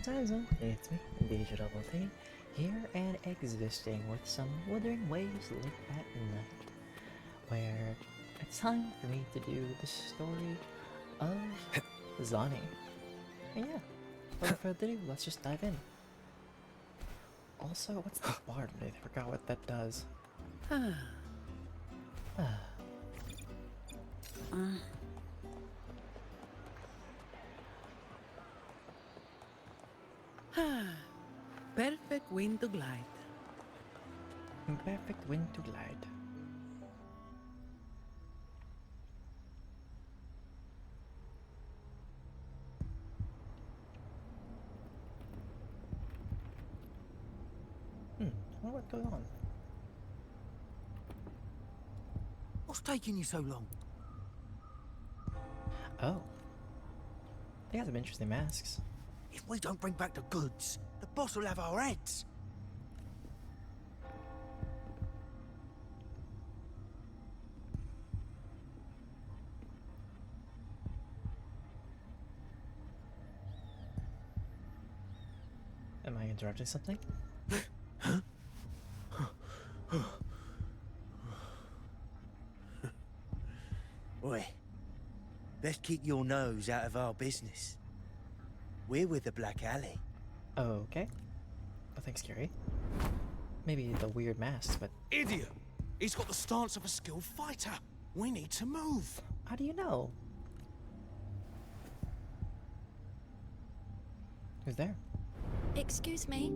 Time's up. It's me, DjDoubleT, here and existing with some wuthering waves late at night, where it's time for me to do the story of Zani. And yeah, without further ado, let's just dive in. Also, what's the bard? I forgot what that does. Perfect wind to glide. Perfect wind to glide. I wonder what's going on. What's taking you so long? Oh. They got some interesting masks. If we don't bring back the goods, the boss will have our heads. Am I interrupting something? Oi, best keep your nose out of our business. We're with the Black Alley. Okay. Nothing scary. Maybe the weird masks, but Idiot! He's got the stance of a skilled fighter. We need to move. how do you know? Who's there? Excuse me.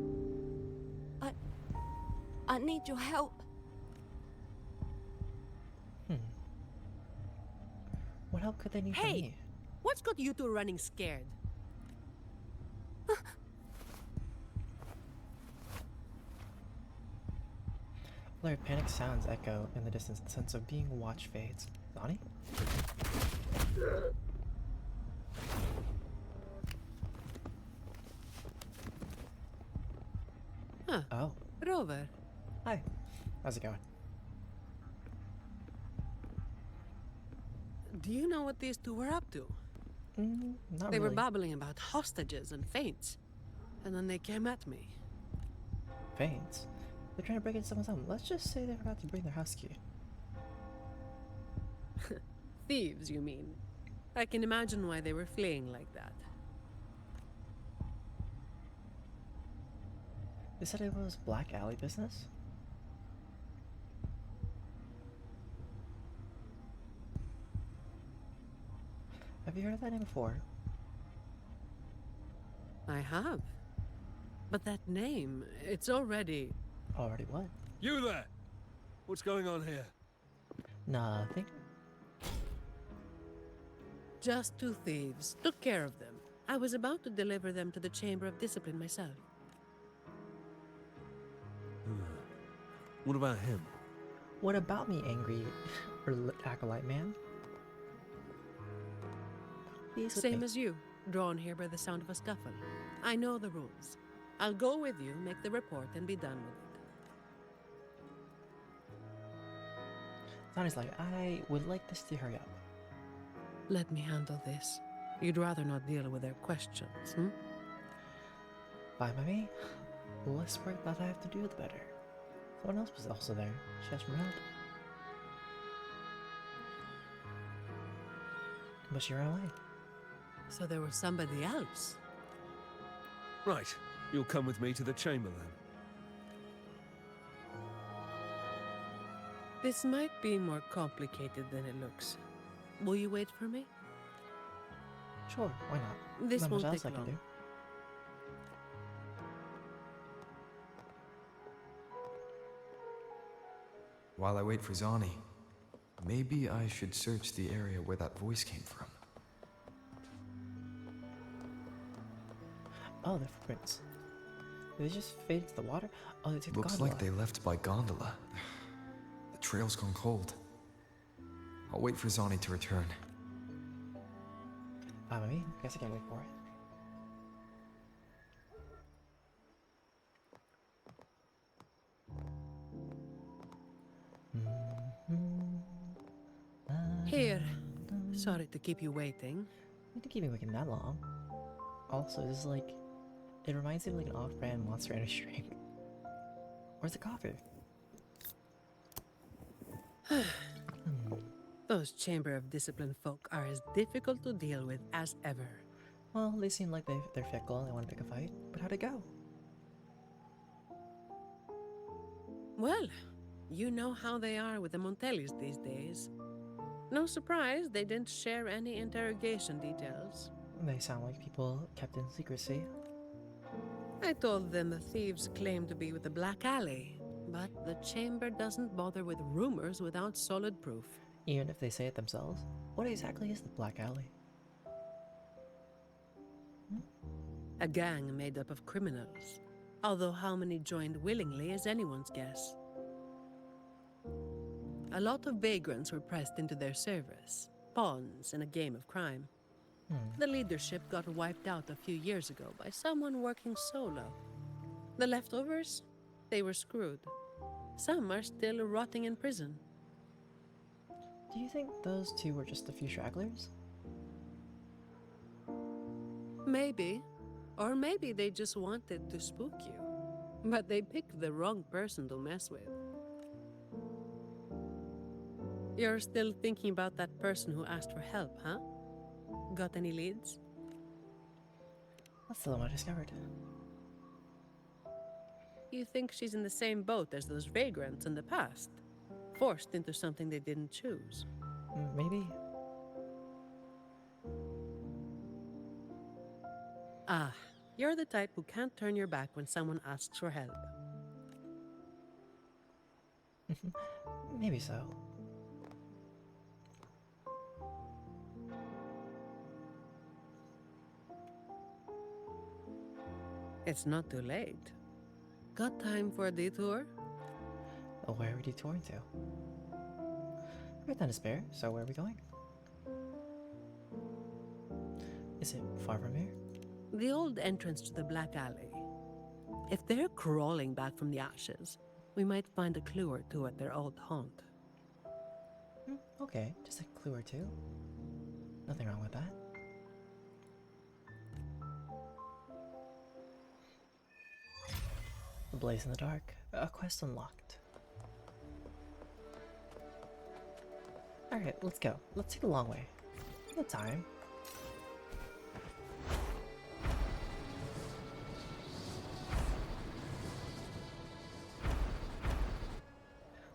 I need your help. What help could they need from Hey! me? What's got you two running scared? Blurred panic sounds echo in the distance. The sense of being watched fades. Zani? Huh. Oh. Rover, Hi. How's it going? do you know what these two were up to? Not They really. were babbling about hostages and feints. And then they came at me. Feints. They're trying to break into someone's home. Let's just say they forgot to bring their house key. Thieves, you mean? I can imagine why they were fleeing like that. They said it was Black Alley business? Have you heard of that name before? I have. But that name, it's already... Already what? You there! What's going on here? Nothing. Just two thieves. Took care of them. I was about to deliver them to the Chamber of Discipline myself. What about him? What about me, angry acolyte man? He's with Same me. as you, drawn here by the sound of a scuffle. I know the rules. I'll go with you, make the report, and be done with it. Zani's like, I would like this to hurry up. Let me handle this. You'd rather not deal with their questions, hmm? Fine by me. The less work that I have to do, the better. Someone else was also there. She asked for help. But she ran away. So there was somebody else. Right, you'll come with me to the chamber then. This might be more complicated than it looks. Will you wait for me? Sure, why not? This Not won't much else take I can long. do. While I wait for Zani, maybe I should search the area where that voice came from. Oh, they're footprints. Did they just fade into the water? Oh, they took the Looks gondola. like they left by gondola. The trail's gone cold. I'll wait for Zani to return. Fine by me. Guess I can't wait for it. Here. Sorry to keep you waiting. Need to keep me waiting that long. Also, this is like It reminds me of like an off-brand Monster Energy drink. Where's the coffee? Those Chamber of Discipline folk are as difficult to deal with as ever. Well, they seem like they're fickle and they want to pick a fight. But how'd it go? Well, you know how they are with the Montellis these days. No surprise they didn't share any interrogation details. They sound like people kept in secrecy. I told them the thieves claimed to be with the Black Alley, but the Chamber doesn't bother with rumors without solid proof. Even if they say it themselves. What exactly is the Black Alley? A gang made up of criminals, although how many joined willingly is anyone's guess. A lot of vagrants were pressed into their service, pawns in a game of crime. The leadership got wiped out a few years ago by someone working solo. The leftovers? They were screwed. Some are still rotting in prison. Do you think those two were just a few stragglers? Maybe. Or maybe they just wanted to spook you. But they picked the wrong person to mess with. You're still thinking about that person who asked for help, huh? Got any leads? That's the one I discovered. You think she's in the same boat as those vagrants in the past? Forced into something they didn't choose. Maybe. Ah, you're the type who can't turn your back when someone asks for help. Maybe so. It's not too late. Got time for a detour? Oh, where are we detouring to? We've got time to spare, so where are we going? Is it far from here? The old entrance to the Black Alley. If they're crawling back from the ashes, we might find a clue or two at their old haunt. Okay, just a clue or two. Nothing wrong with that. A blaze in the dark. A quest unlocked. Alright, let's go. Let's take the long way. Good time.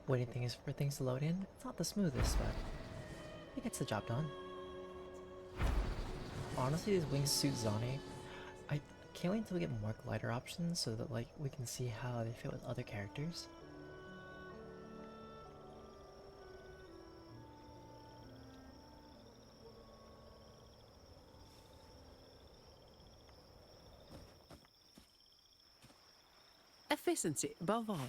Waiting for things to load in. It's not the smoothest, but it gets the job done. Honestly, these wings suit Zani. I can't wait until we get more glider options so that like we can see how they fit with other characters. Efficiency, above all.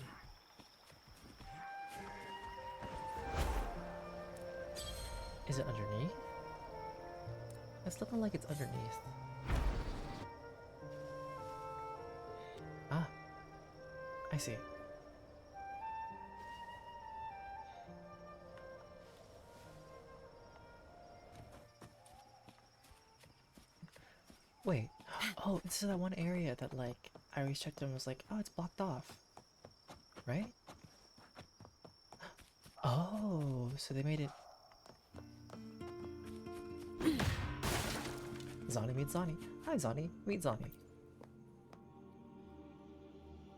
Is it underneath? It's looking like it's underneath. Ah, I see. Wait, oh, this is that one area that like I always checked and was like, oh, it's blocked off, right? Oh, so they made it. Zani meets Zani. Hi Zani, meet Zani.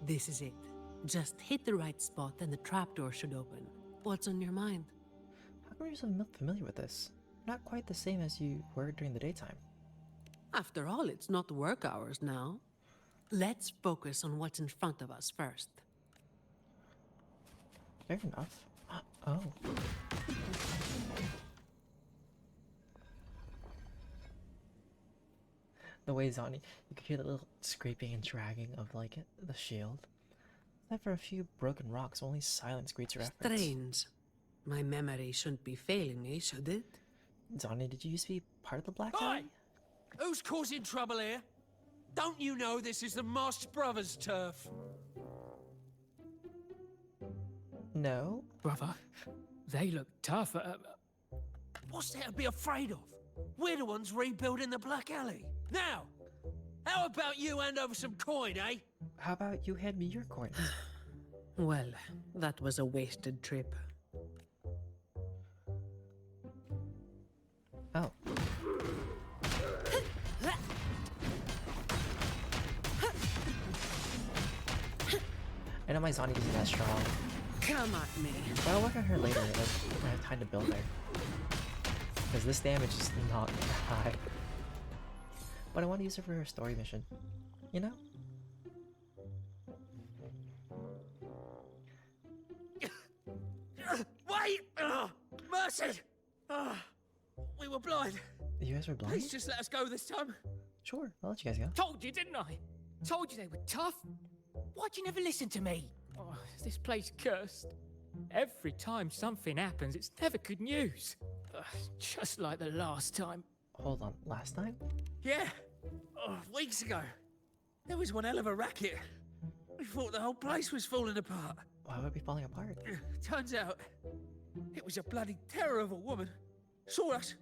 This is it. Just hit the right spot and the trapdoor should open. What's on your mind? How come you're so familiar with this? Not quite the same as you were during the daytime. After all, it's not work hours now. Let's focus on what's in front of us first. Fair enough. Oh. The way Zani, you could hear the little scraping and dragging of like the shield. Except for a few broken rocks, only silence greets your efforts. Strange. My memory shouldn't be failing me, should it? Zani, did you used to be part of the Black Oi! Alley? Who's causing trouble here? Don't you know this is the Marsh Brothers' turf? No. Brother, they look tough. What's there to be afraid of? We're the ones rebuilding the Black Alley. Now, how How about you hand over some coin, eh? How about you hand me your coins? Well, that was a wasted trip. Oh. I know my Zani isn't that strong, Come at me. but I'll work on her later when I have time to build her. Because this damage is not that high. But I want to use her for her story mission. You know? Wait! Mercy! We were blind. You guys were blind? Please just let us go this time. Sure, I'll let you guys go. Told you, didn't I? Told you they were tough. Why'd you never listen to me? Oh, this place cursed. Every time something happens, it's never good news. Just like the last time. Hold on, last time? Yeah. Weeks ago. There was one hell of a racket. We thought the whole place was falling apart. Why would it be falling apart? Turns out, it was a bloody terror of a woman. Saw us,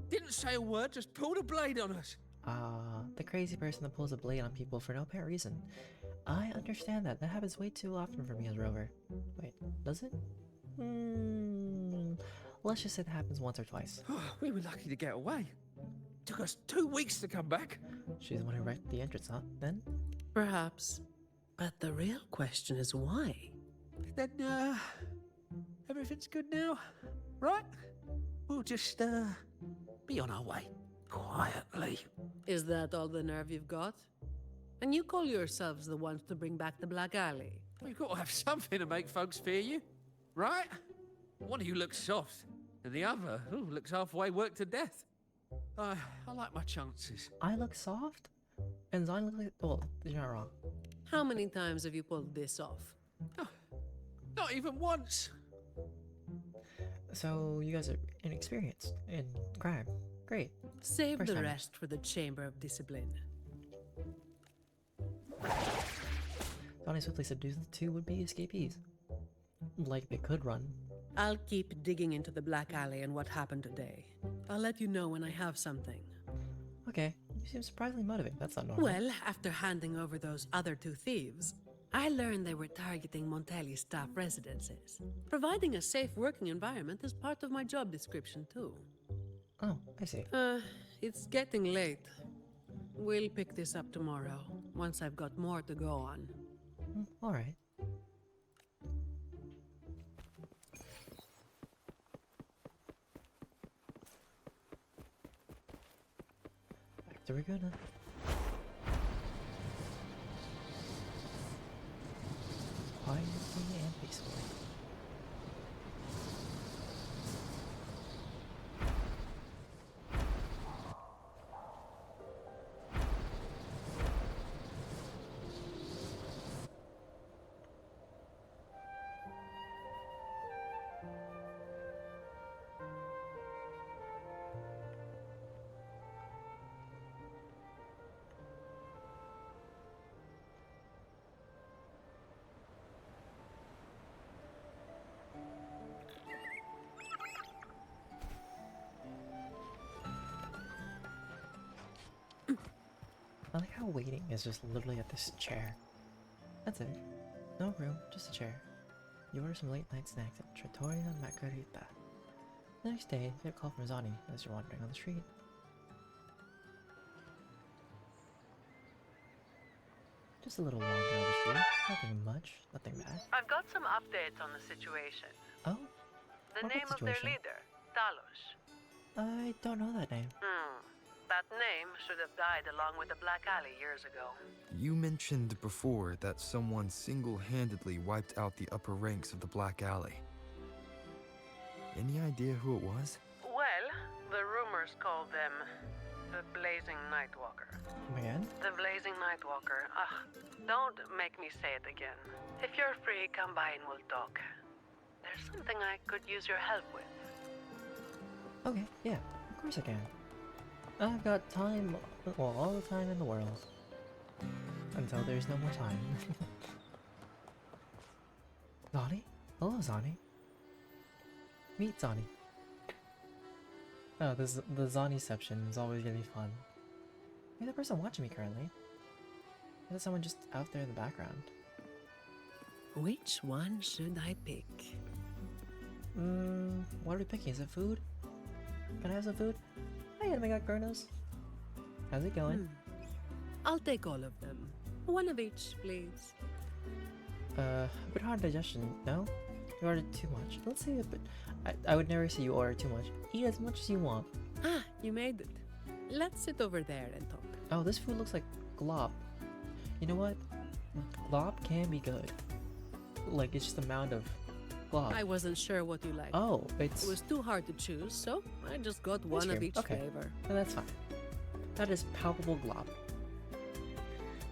didn't say a word, just pulled a blade on us. The crazy person that pulls a blade on people for no apparent reason. I understand that. That happens way too often for me as Rover. Wait, does it? Let's just say that happens once or twice. We were lucky to get away. Took us 2 weeks to come back. She's the one who wrecked the entrance, huh? Then? Perhaps. But the real question is why? Then, everything's good now, right? We'll just, be on our way. Quietly. Is that all the nerve you've got? And you call yourselves the ones to bring back the Black Alley? We've got to have something to make folks fear you, right? One of you looks soft, and the other looks halfway worked to death. I like my chances. I look soft? And Zani looks like... Well, you're not wrong. How many times have you pulled this off? Not even once. So, you guys are inexperienced in crime. Great. Save First the time. rest for the Chamber of Discipline. Zani swiftly subdues the two would-be escapees. Like they could run. I'll keep digging into the Black Alley and what happened today. I'll let you know when I have something. Okay, you seem surprisingly motivated. That's not normal. Well, after handing over those other two thieves, I learned they were targeting Montelli's staff residences. Providing a safe working environment is part of my job description, too. Oh, I see. It's getting late. We'll pick this up tomorrow, once I've got more to go on. Alright. Back to Raguna. Quietly and peacefully. I like how waiting is just literally at this chair. That's it. No room, just a chair. You order some late night snacks at Trattoria Margherita. The next day, you get a call from Zani as you're wandering on the street. Just a little wander on the street. Nothing much, nothing bad. I've got some updates on the situation. Oh? The What name of their situation? leader, Talos. I don't know that name. That name should have died along with the Black Alley years ago. You mentioned before that someone single-handedly wiped out the upper ranks of the Black Alley. Any idea who it was? Well, the rumors called them the Blazing Nightwalker. Come again? The Blazing Nightwalker. Don't make me say it again. If you're free, come by and we'll talk. There's something I could use your help with. Okay, yeah, of course I can. I've got time, well, all the time in the world. Until there's no more time. Zani? Hello, Zani. Meet Zani. Oh, the Zaniception is always gonna be fun. You're the person watching me currently. There's someone just out there in the background. Which one should I pick? What are we picking? Is it food? Can I have some food? Hi, Anime Chronos. How's it going? I'll take all of them. One of each, please. A bit hard digestion, no? You ordered too much. Let's say a bit. I would never say you order too much. Eat as much as you want. Ah, you made it. Let's sit over there and talk. Oh, this food looks like glop. You know what? Glop can be good. Like, it's just a mound of glop. I wasn't sure what you liked. Oh, It it's... was too hard to choose, so I just got one of cream. each Okay. flavor. No, that's fine. That is palpable glop.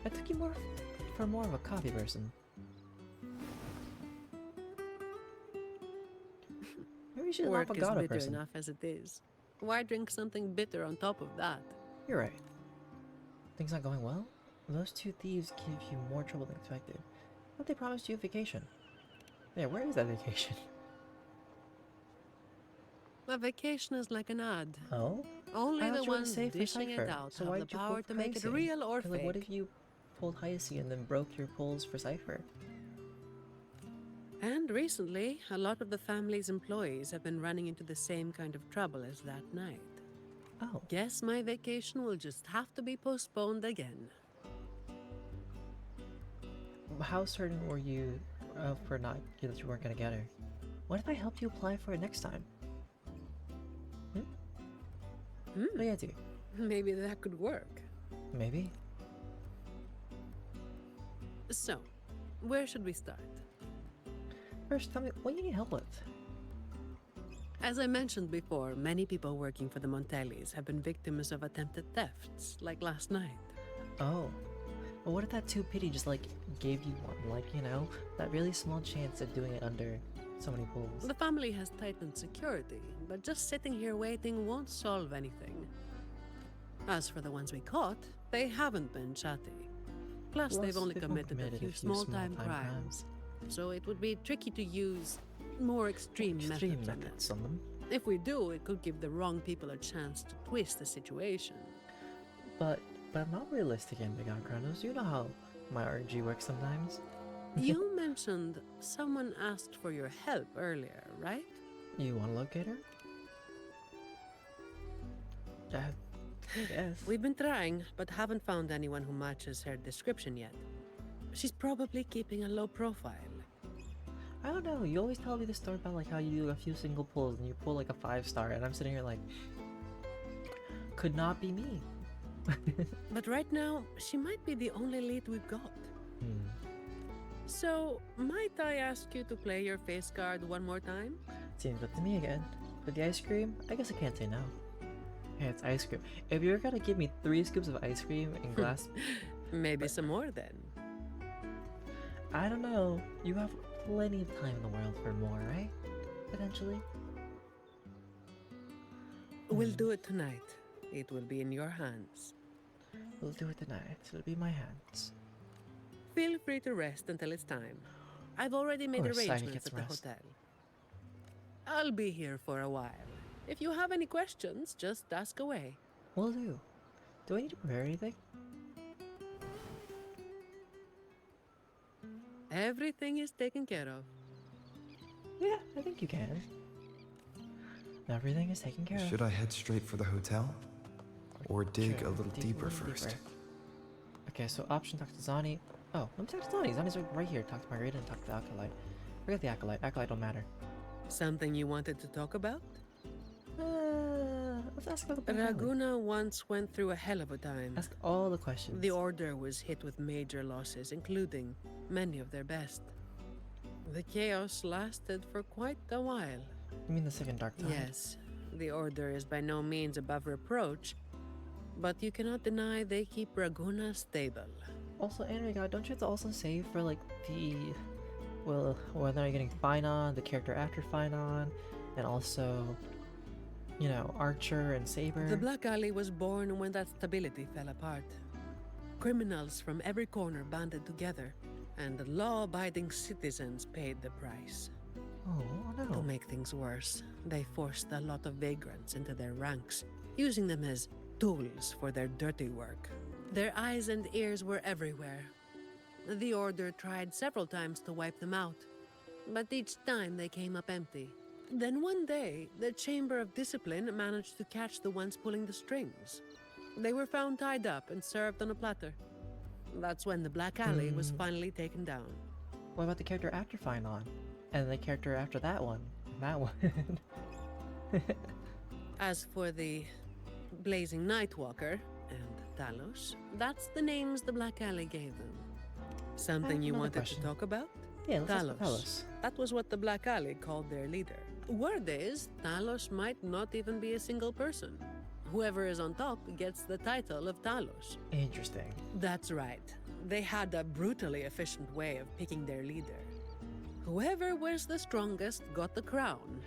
I took you for more of a coffee person. Maybe you should Work an is avocado bitter person. enough as it is. Why drink something bitter on top of that? You're right. Things not going well? Those two thieves give you more trouble than expected. But they promised you a vacation. Yeah, where is that vacation? A vacation is like an ad. Oh? Only I the thought you were ones safe for dishing it Cypher, out so have why'd the you power pull to make it Hyacin? real or 'Cause, fake. like, what if you pulled Hyacin and then broke your pulls for Cypher? And recently, a lot of the family's employees have been running into the same kind of trouble as that night. Oh. Guess my vacation will just have to be postponed again. How certain were you for not that you weren't gonna get her? What if I helped you apply for it next time? What do you do? Maybe that could work. Maybe. So, where should we start? First, tell me what you need help with. As I mentioned before, many people working for the Montellis have been victims of attempted thefts, like last night. Oh. Well, what if that 2 pity just like gave you one? Like, you know, that really small chance of doing it under so many pulls. The family has tightened security, but just sitting here waiting won't solve anything. As for the ones we caught, they haven't been chatty. Plus, they've only committed a few small-time crimes. So it would be tricky to use more extreme methods on them. on them. If we do, it could give the wrong people a chance to twist the situation. But I'm not realistic in Big On Chronos. You know how my RG works sometimes. You mentioned someone asked for your help earlier, right? You want to locate her? Yes. We've been trying, but haven't found anyone who matches her description yet. She's probably keeping a low profile. I don't know. You always tell me the story about like how you do a few single pulls and you pull like a 5-star, and I'm sitting here like, could not be me. But right now, she might be the only lead we've got. So, might I ask you to play your face card one more time? Seems up to me again. For the ice cream, I guess I can't say no. Yeah, it's ice cream. If you're gonna give me 3 scoops of ice cream in glass, Maybe some more then. I don't know. You have plenty of time in the world for more, right? Potentially. We'll do it tonight. It will be in your hands. We'll do it tonight. It'll be my hands. Feel free to rest until it's time. I've already made course, Zani arrangements gets at the rest. hotel. I'll be here for a while. If you have any questions, just ask away. Will do. Do I need to prepare anything? Everything is taken care of. Yeah, I think you can. Everything is taken care of. Should I head straight for the hotel? Or dig a little deeper first? Okay, so option talk to Zani. Oh, let me talk to Zani. Zani's right here. Talk to Margarita and talk to the Acolyte. Forget the Acolyte. Acolyte don't matter. Something you wanted to talk about? Let's ask about the family. Raguna once went through a hell of a time. Ask all the questions. The Order was hit with major losses, including many of their best. The chaos lasted for quite a while. You mean the second Dark Tide? Yes, the Order is by no means above reproach, but you cannot deny they keep Raguna stable. Also, Anime God, don't you have to also save for like the... Well, whether you're getting Finon, the character after Finon, and also, you know, Archer and Saber. The Black Alley was born when that stability fell apart. Criminals from every corner banded together, and the law-abiding citizens paid the price. Oh, To no. make things worse, they forced a lot of vagrants into their ranks, using them as tools for their dirty work. Their eyes and ears were everywhere. The Order tried several times to wipe them out, but each time they came up empty. Then one day, the Chamber of Discipline managed to catch the ones pulling the strings. They were found tied up and served on a platter. That's when the Black Alley was finally taken down. What about the character after Finon? And the character after that one? That one. As for the Blazing Nightwalker and Talos, that's the names the Black Alley gave them. Something you another wanted question. to talk about? Yeah, let's ask Talos. Talos. That was what the Black Alley called their leader. Word is, Talos might not even be a single person. Whoever is on top gets the title of Talos. Interesting. That's right. They had a brutally efficient way of picking their leader. Whoever was the strongest got the crown.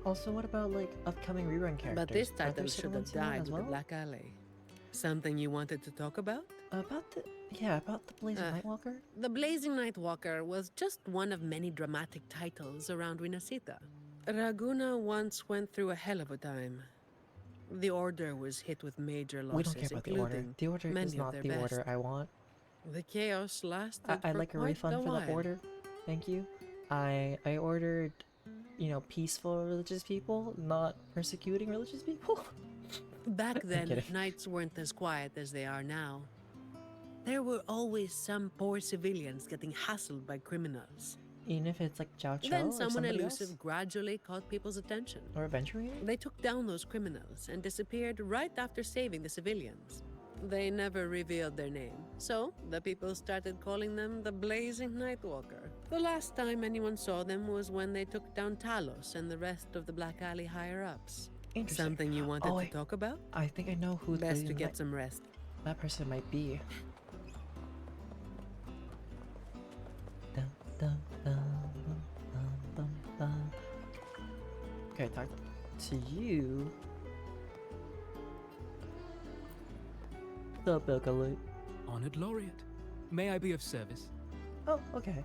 Also, what about like upcoming rerun characters? But this Are there title should similar have to that died as with well? the Black Alley. Something you wanted to talk about? About the Blazing Nightwalker? The Blazing Nightwalker was just one of many dramatic titles around Winasita. Raguna once went through a hell of a time. The Order was hit with major losses, We don't care about the Order. including The Order many is of not their the best. Order I want. The chaos lasted I'd for like a quite refund for the while. Order. Thank you. I ordered, peaceful religious people, not persecuting religious people. Back then, kidding. nights weren't as quiet as they are now. There were always some poor civilians getting hassled by criminals. Even if it's like Chow Chow Then or someone somebody elusive else? gradually caught people's attention. Or Adventuring? They took down those criminals and disappeared right after saving the civilians. They never revealed their name, so the people started calling them the Blazing Nightwalker. The last time anyone saw them was when they took down Talos and the rest of the Black Alley higher-ups. Interesting. Something you wanted Oh, to wait. talk about? I think I know who the Best to Blazing get some rest. that person might be. Dun, dun, dun, dun, dun, dun. Okay, talk to you. The Boogaloo. Honored Laureate. May I be of service? Oh, okay.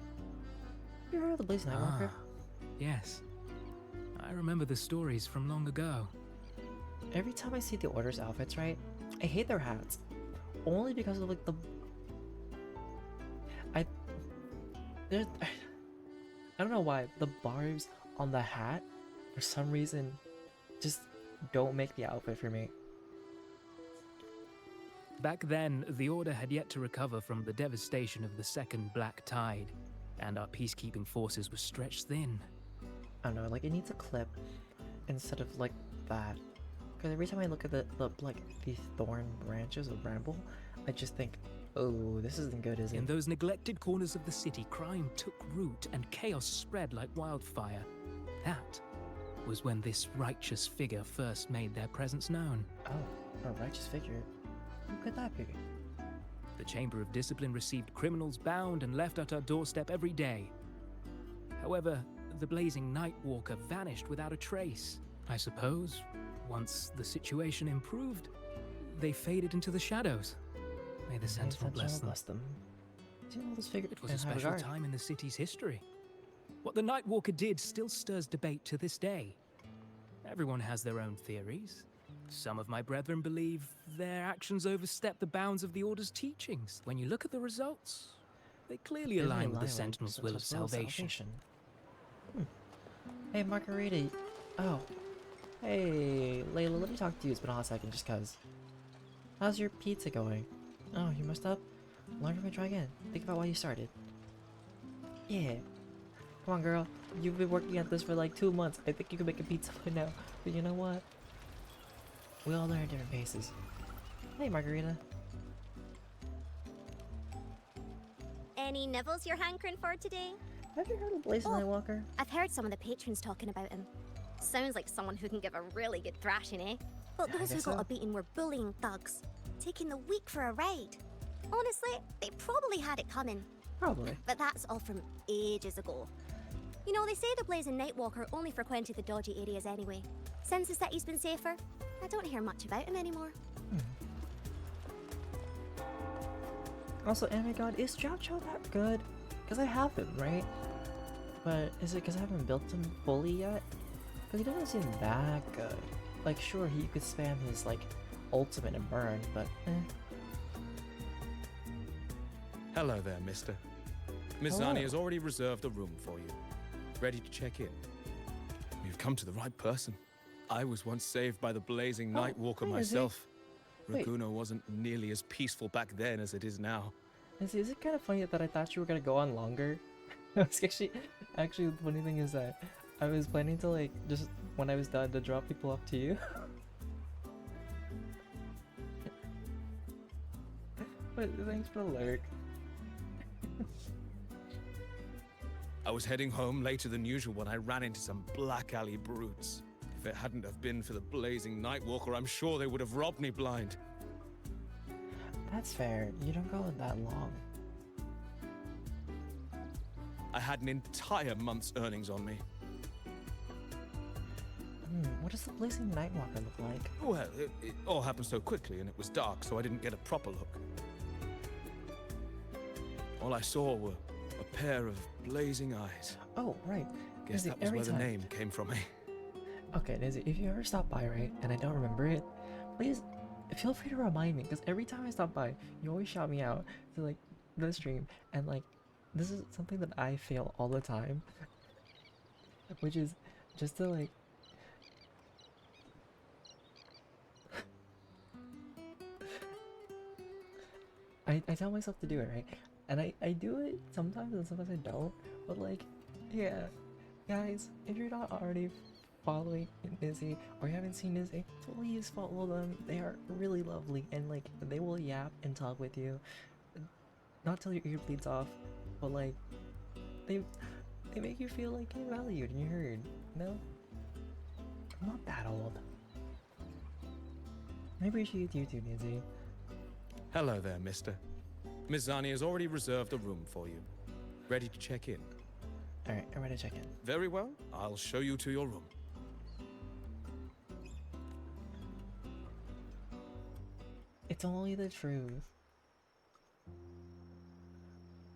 You heard of the Blazing Nightwalker? Yes. I remember the stories from long ago. Every time I see the Order's outfits, right, I hate their hats. Only because of like the I don't know why the barbs on the hat for some reason just don't make the outfit for me. Back then, the Order had yet to recover from the devastation of the Second Black Tide, and our peacekeeping forces were stretched thin. I don't know, like it needs a clip instead of like that. Because every time I look at the thorn branches of bramble, I just think, oh, this isn't good, is it? In those neglected corners of the city, crime took root and chaos spread like wildfire. That was when this righteous figure first made their presence known. Oh, a righteous figure. Who could that be? The Chamber of Discipline received criminals bound and left at our doorstep every day. However, the Blazing Nightwalker vanished without a trace. I suppose, once the situation improved, they faded into the shadows. May the Sentinel bless them. Do you know this figure? It was in a high special regard? time in the city's history. What the Nightwalker did still stirs debate to this day. Everyone has their own theories. Some of my brethren believe their actions overstep the bounds of the Order's teachings. When you look at the results, they clearly They align with align the Sentinel's will of salvation. Hey, Margarita. Oh. Hey, Layla, let me talk to you. It's been a hot second just cuz. How's your pizza going? Oh, you messed up? Learn from it, try again. Think about why you started. Yeah. Come on, girl. You've been working at this for like 2 months. I think you can make a pizza by now. But you know what? We all learn at different paces. Hey, Margarita. Any nibbles you're hankering for today? Have you heard of Blazing Nightwalker? I've heard some of the patrons talking about him. Sounds like someone who can give a really good thrashing, eh? But Yeah, I those who guess got so. a beating were bullying thugs, taking the weak for a ride. Honestly, they probably had it coming, Probably. but that's all from ages ago. You know, they say the Blazing Nightwalker only frequented the dodgy areas anyway. Since the city's been safer, I don't hear much about him anymore. Also, Anime God, is Chow Chow that good? Because I have him, right? But is it because I haven't built him fully yet? Because he doesn't seem that good. Like, sure, he could spam his, like, ultimate and burn, but Hello there, mister. Miss Hello. Zani has already reserved a room for you. Ready to check in. You've come to the right person. I was once saved by the blazing Oh, Nightwalker hi, Izzy. myself. Wait. Raguno wasn't nearly as peaceful back then as it is now. Is it kind of funny that I thought you were gonna go on longer? It's actually, the funny thing is that I was planning to like just when I was done to drop people off to you. But thanks for the lurk. I was heading home later than usual when I ran into some black alley brutes. If it hadn't have been for the blazing Nightwalker, I'm sure they would have robbed me blind. That's fair. You don't go that long. I had an entire month's earnings on me. What does the blazing Nightwalker look like? Well, it all happened so quickly and it was dark, so I didn't get a proper look. All I saw were a pair of blazing eyes. Oh, right. Guess Izzy, that was every where the time- name came from, eh? Okay, Izzy, if you ever stop by, right, and I don't remember it, please feel free to remind me, because every time I stop by, you always shout me out to like the stream, and like this is something that I fail all the time, which is just to like I tell myself to do it, right? And I do it sometimes and sometimes I don't, but like, yeah, guys, if you're not already following Izzy or you haven't seen Izzy, please follow them. They are really lovely and like they will yap and talk with you, not till your ear bleeds off, but like they make you feel like you're valued and you're heard. You know, I'm not that old. I appreciate you too, Izzy. Hello there, mister. Miss Zani has already reserved a room for you. Ready to check in. Alright, I'm ready to check in. Very well, I'll show you to your room. It's only the truth.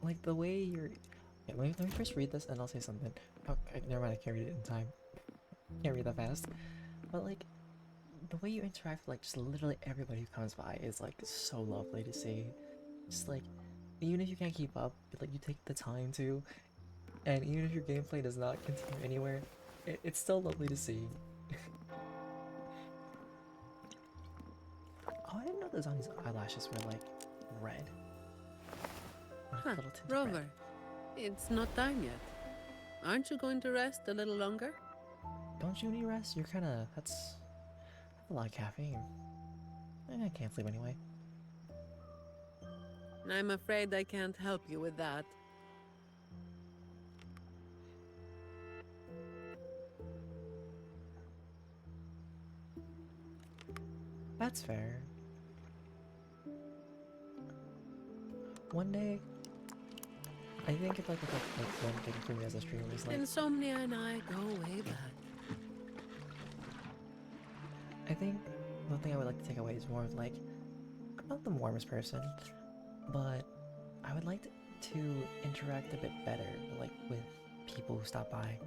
Like the way you're. Yeah, let me first read this and I'll say something. Okay, never mind, I can't read it in time. Can't read that fast. But like, the way you interact with like just literally everybody who comes by is like so lovely to see. Just like, even if you can't keep up, but like you take the time to, and even if your gameplay does not continue anywhere, it's still lovely to see. Oh, I didn't know that Zani's eyelashes were like red. Like, a Huh, little tint of Rover, red. it's not time yet. Aren't you going to rest a little longer? Don't you need rest? You're kinda. That's a lot of caffeine. I can't sleep anyway. I'm afraid I can't help you with that. That's fair. One day, I think if like one thing for me as a streamer is like, Insomnia and I go way back. I think one thing I would like to take away is more of like, I'm not the warmest person, but I would like to interact a bit better, like with people who stop by,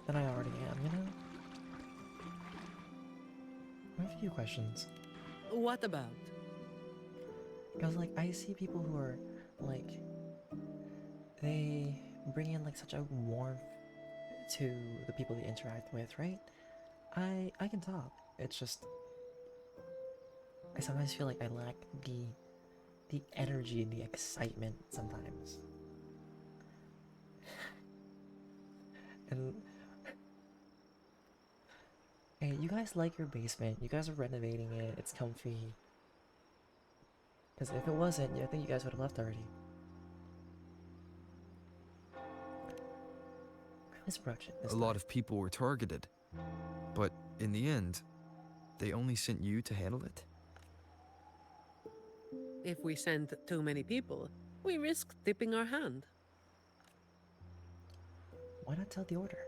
than I already am. You know. I have a few questions. What about? Because like I see people who are like they bring in like such a warmth to the people they interact with, right? I can talk. It's just I sometimes feel like I lack the energy and the excitement sometimes. And hey, you guys like your basement. You guys are renovating it. It's comfy. Because if it wasn't, I think you guys would have left already. Let's approach it. A lot of people were targeted, but in the end, they only sent you to handle it? If we send too many people, we risk tipping our hand. Why not tell the order?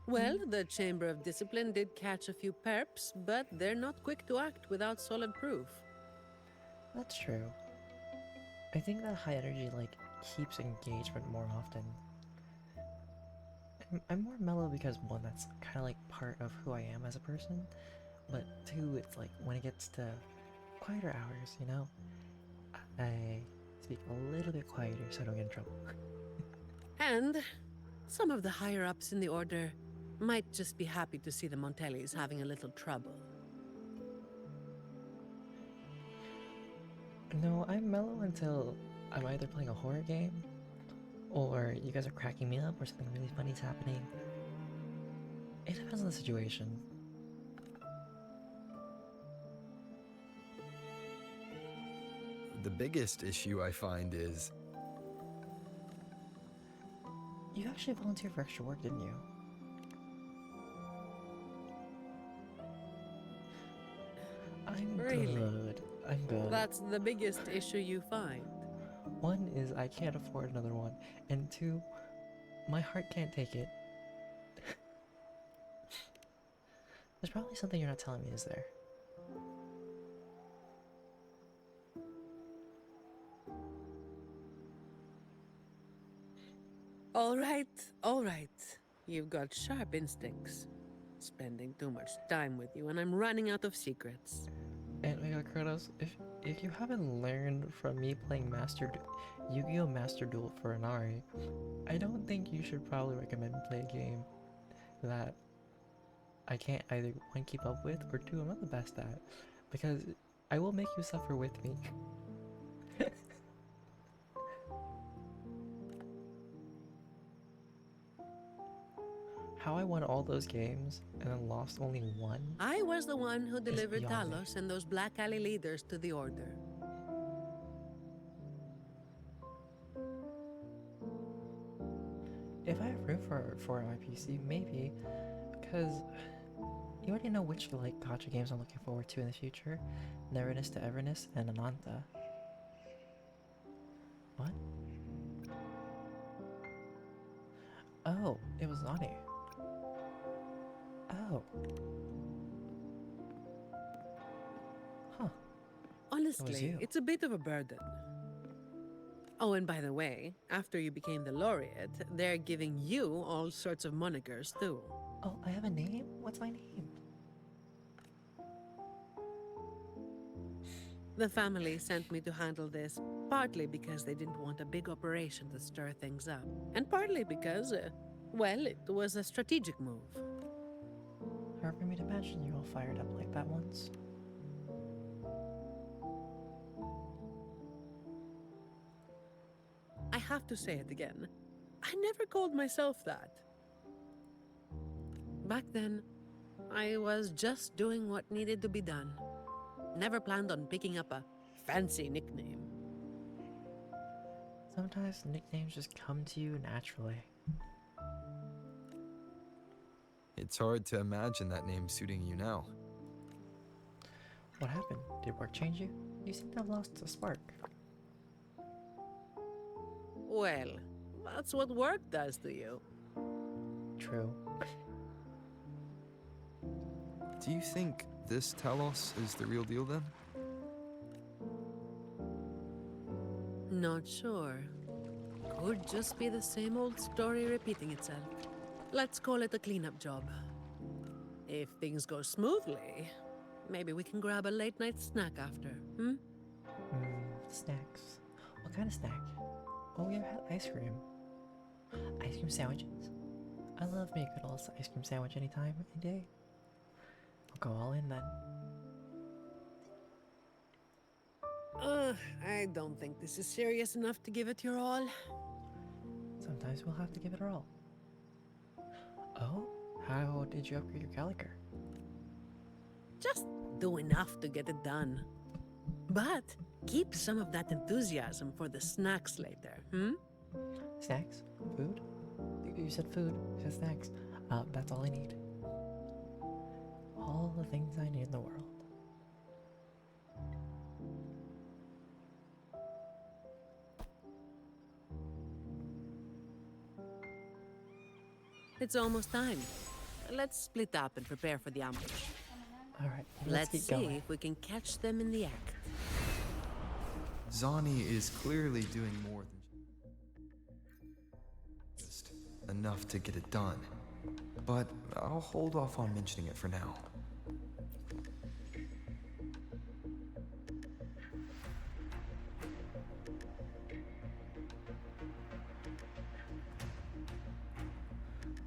Well, the Chamber of Discipline did catch a few perps, but they're not quick to act without solid proof. That's true. I think that high energy like keeps engagement more often. I'm more mellow because one, that's kind of like part of who I am as a person, but two, it's like when it gets to quieter hours, you know, I speak a little bit quieter so I don't get in trouble. And some of the higher ups in the Order might just be happy to see the Montellis having a little trouble. No, I'm mellow until I'm either playing a horror game, or you guys are cracking me up, or something really funny's happening. It depends on the situation. The biggest issue I find is You actually volunteered for extra work, didn't you? I'm Really? good. I'm good. That's the biggest issue you find. One is I can't afford another one, and two, my heart can't take it. There's probably something you're not telling me, is there? All right. You've got sharp instincts. Spending too much time with you, and I'm running out of secrets. And oh my god, Kronos, if you haven't learned from me playing Yu-Gi-Oh! Master Duel for Inari, I don't think you should probably recommend me play a game that I can't either one keep up with, or two, I'm not the best at, because I will make you suffer with me. How I won all those games and then lost only one? I was the one who delivered beyond me. Talos and those Black Alley leaders to the Order. If I have room for my PC, maybe, because you already know which like gacha games I'm looking forward to in the future: Neverness to Everness and Ananta. What? Oh, it was Zani. Oh. Huh. Honestly, you. it's a bit of a burden. Oh, and by the way, after you became the laureate, they're giving you all sorts of monikers too. Oh, I have a name? What's my name? The family sent me to handle this, partly because they didn't want a big operation to stir things up, and partly because, well, it was a strategic move. Hard for me to imagine you all fired up like that once. I have to say it again. I never called myself that. Back then, I was just doing what needed to be done. Never planned on picking up a fancy nickname. Sometimes nicknames just come to you naturally. it's hard to imagine that name suiting you now. What happened? Did work change you? You seem to have lost a spark. Well, that's what work does to you. True. Do you think this Talos is the real deal then? Not sure. Could just be the same old story repeating itself. Let's call it a cleanup job. If things go smoothly, maybe we can grab a late-night snack after, Snacks. What kind of snack? Oh, we have had ice cream. Ice cream sandwiches? I love me a good old ice cream sandwich anytime, any day. I'll go all in then. I don't think this is serious enough to give it your all. Sometimes we'll have to give it our all. Oh? How did you upgrade your Caliker? Just do enough to get it done. But keep some of that enthusiasm for the snacks later, Snacks? Food? You said food. You said snacks. That's all I need. All the things I need in the world. It's almost time. Let's split up and prepare for the ambush. Alright, Let's keep see going. if we can catch them in the act. Zani is clearly doing more than just enough to get it done. But I'll hold off on mentioning it for now.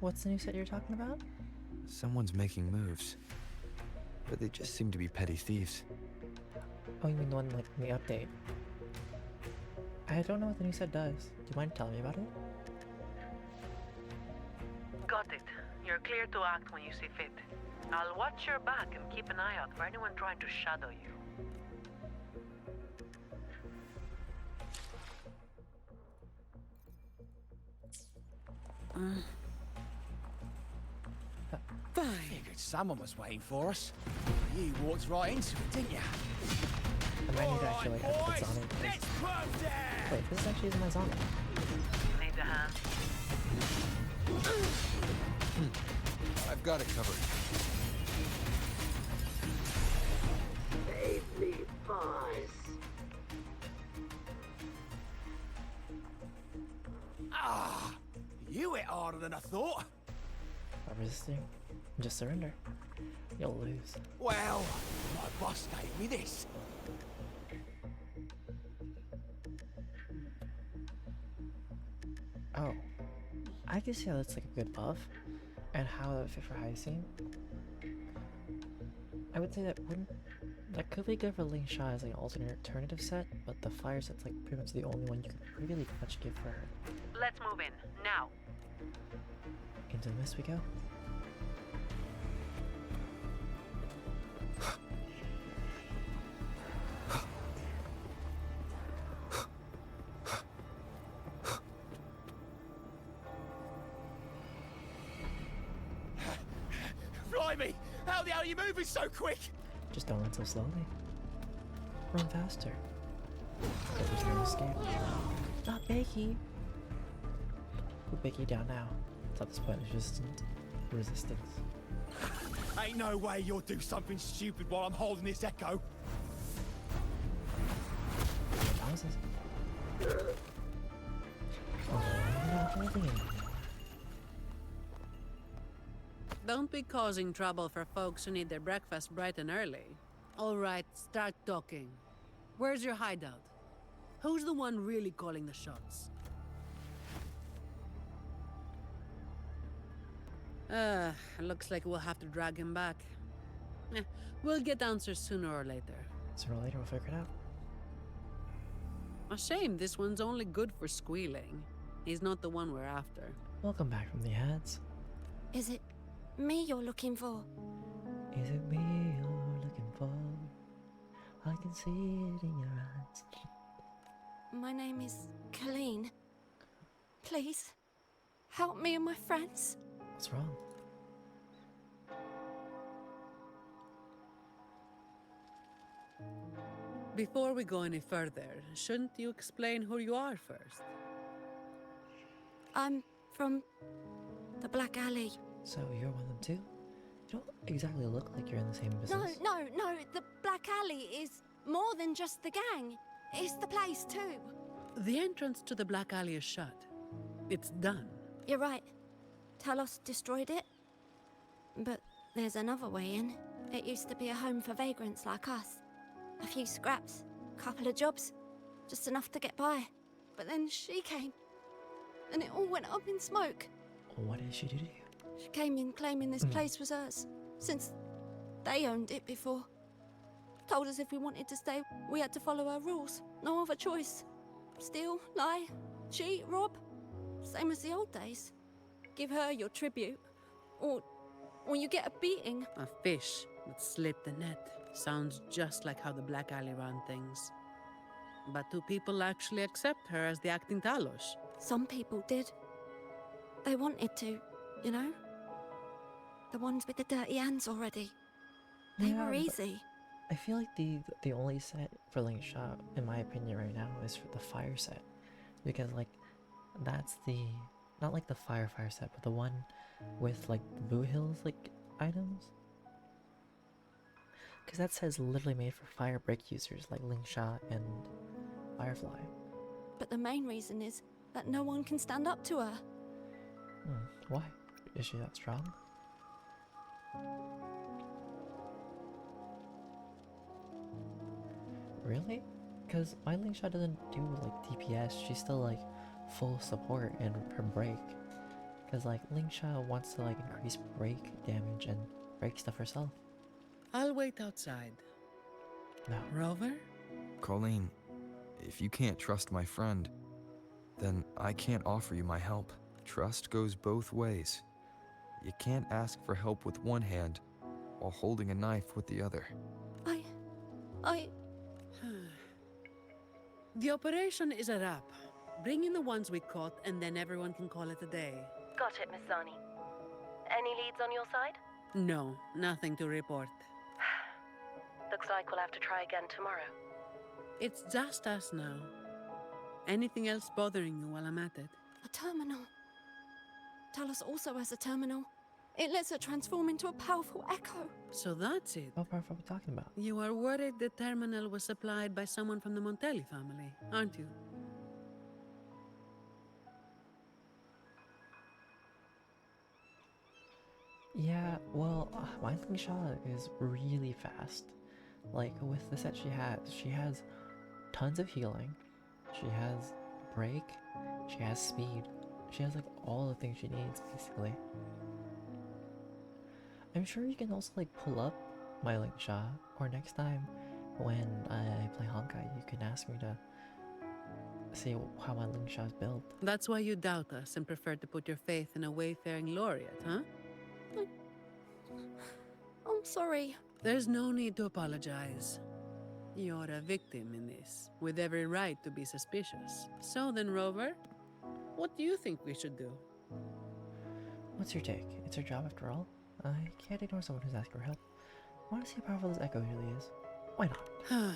What's the new set you're talking about? Someone's making moves. But they just seem to be petty thieves. Oh, you mean the one like in the update? I don't know what the new set does. Do you mind telling me about it? Got it. You're clear to act when you see fit. I'll watch your back and keep an eye out for anyone trying to shadow you. Figured someone was waiting for us. You walked right into it, didn't you? I might need to actually like put Zani. Let's put down! Wait, this actually is my Zani. Need a hand? I've got it covered. Save me, boys. Ah, you hit harder than I thought. Not resisting. Just surrender. You'll lose. Well, my boss gave me this. Oh. I can see how that's like a good buff. And how that would fit for Hyacinth. I would say that could be good for Ling Sha as like an alternative set, but the fire set's like pretty much the only one you could really much give for her. Let's move in, now. Into the mist we go. Blimey! How the hell are you moving so quick? Just don't run so slowly. Run faster. But there's no escape. Not Becky! Put Becky down now. At this point, it's just resistance. Ain't no way you'll do something stupid while I'm holding this echo. Houses. Oh, I'm not holding it. Don't be causing trouble for folks who need their breakfast bright and early. All right, start talking. Where's your hideout? Who's the one really calling the shots? Looks like we'll have to drag him back. We'll get answers sooner or later. Sooner or later, we'll figure it out. A shame this one's only good for squealing. He's not the one we're after. Welcome back from the ads. Is it me you're looking for? Is it me you're looking for? I can see it in your eyes. My name is Colleen. Please, help me and my friends. What's wrong? Before we go any further, shouldn't you explain who you are first? I'm from the Black Alley. So you're one of them too? You don't exactly look like you're in the same business. No. The Black Alley is more than just the gang. It's the place too. The entrance to the Black Alley is shut. It's done. You're right. Talos destroyed it. But there's another way in. It used to be a home for vagrants like us. A few scraps, couple of jobs, just enough to get by. But then she came, and it all went up in smoke. What did she do to you? She came in claiming this place was hers, since they owned it before. Told us if we wanted to stay, we had to follow her rules. No other choice. Steal, lie, cheat, rob. Same as the old days. Give her your tribute, or you get a beating. A fish that slipped the net. Sounds just like how the Black Alley ran things. But do people actually accept her as the acting Talos? Some people did. They wanted to, you know? The ones with the dirty hands already. They Yeah, were but easy. I feel like the only set for Ling Sha, in my opinion right now, is for the fire set. Because like, that's the, not like the fire set, but the one with like the Boo Hills like items. Because that set's literally made for fire break users like Ling Sha and Firefly. But the main reason is that no one can stand up to her. Why? Is she that strong? Really? Because my Ling Sha doesn't do like DPS, she's still like full support in her break. Because like Ling Sha wants to like increase break damage and break stuff herself. I'll wait outside. No. Rover? Colleen, if you can't trust my friend, then I can't offer you my help. Trust goes both ways. You can't ask for help with one hand while holding a knife with the other. I... The operation is a wrap. Bring in the ones we caught, and then everyone can call it a day. Got it, Miss Zani. Any leads on your side? No, nothing to report. Looks like we'll have to try again tomorrow. It's just us now. Anything else bothering you while I'm at it? A terminal. Talos also has a terminal. It lets her transform into a powerful echo. So that's it. What part are we talking about? You are worried the terminal was supplied by someone from the Montelli family, aren't you? Yeah, well, my Ling Sha is really fast. Like, with the set she has tons of healing, she has break, she has speed, she has like all the things she needs, basically. I'm sure you can also like pull up my Ling Sha, or next time when I play Honkai, you can ask me to see how my Ling Sha is built. That's why you doubt us and prefer to put your faith in a wayfaring laureate, huh? I'm sorry. There's no need to apologize. You're a victim in this, with every right to be suspicious. So then, Rover, what do you think we should do? What's your take? It's her job after all. I can't ignore someone who's asking for help. I want to see how powerful this Echo really is. Why not?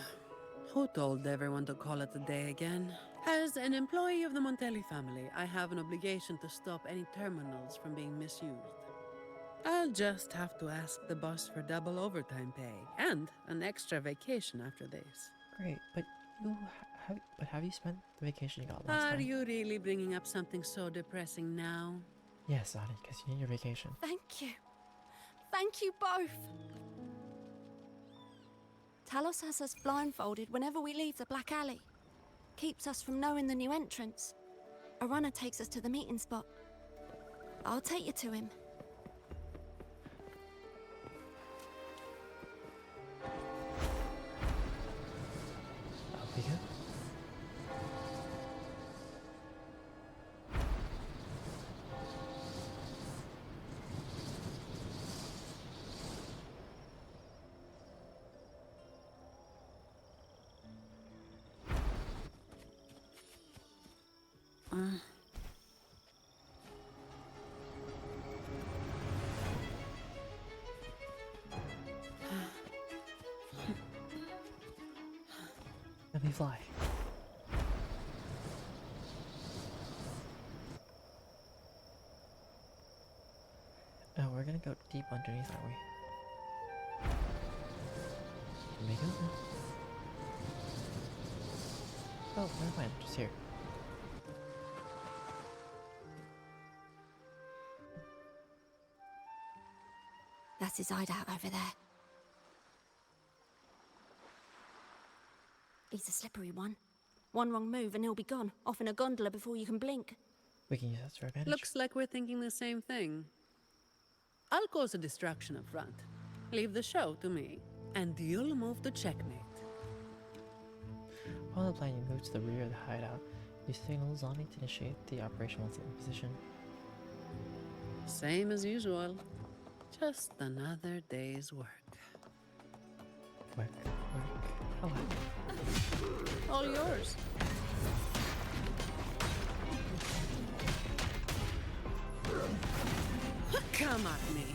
Who told everyone to call it a day again? As an employee of the Montelli family, I have an obligation to stop any terminals from being misused. I'll just have to ask the boss for double overtime pay and an extra vacation after this. Great, but have you spent the vacation you got last time? Are you really bringing up something so depressing now? Yes, Zani, because you need your vacation. Thank you. Thank you both. Talos has us blindfolded whenever we leave the Black Alley. Keeps us from knowing the new entrance. A runner takes us to the meeting spot. I'll take you to him. That'll be good. Let me fly. Oh, we're gonna go deep underneath, aren't we? Can we go now? Oh, never mind, just here. That's his hideout over there. He's a slippery one. One wrong move and he'll be gone, off in a gondola before you can blink. We can use that to our advantage. Looks like we're thinking the same thing. I'll cause a distraction up front. Leave the show to me, and you'll move to checkmate. While the plan, you move to the rear of the hideout. You signal Zani to initiate the operation once in position. Same as usual. Just another day's work. Work. Oh, all yours. Come at me.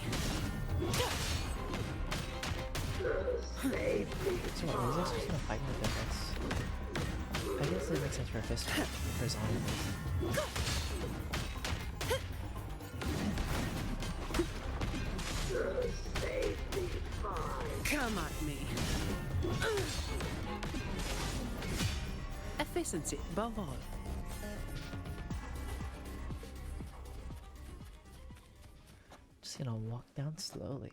So what, was this just gonna fight with difference? I guess it makes sense for a fist for Zani. Come at me. Efficiency above all. gonna walk down slowly.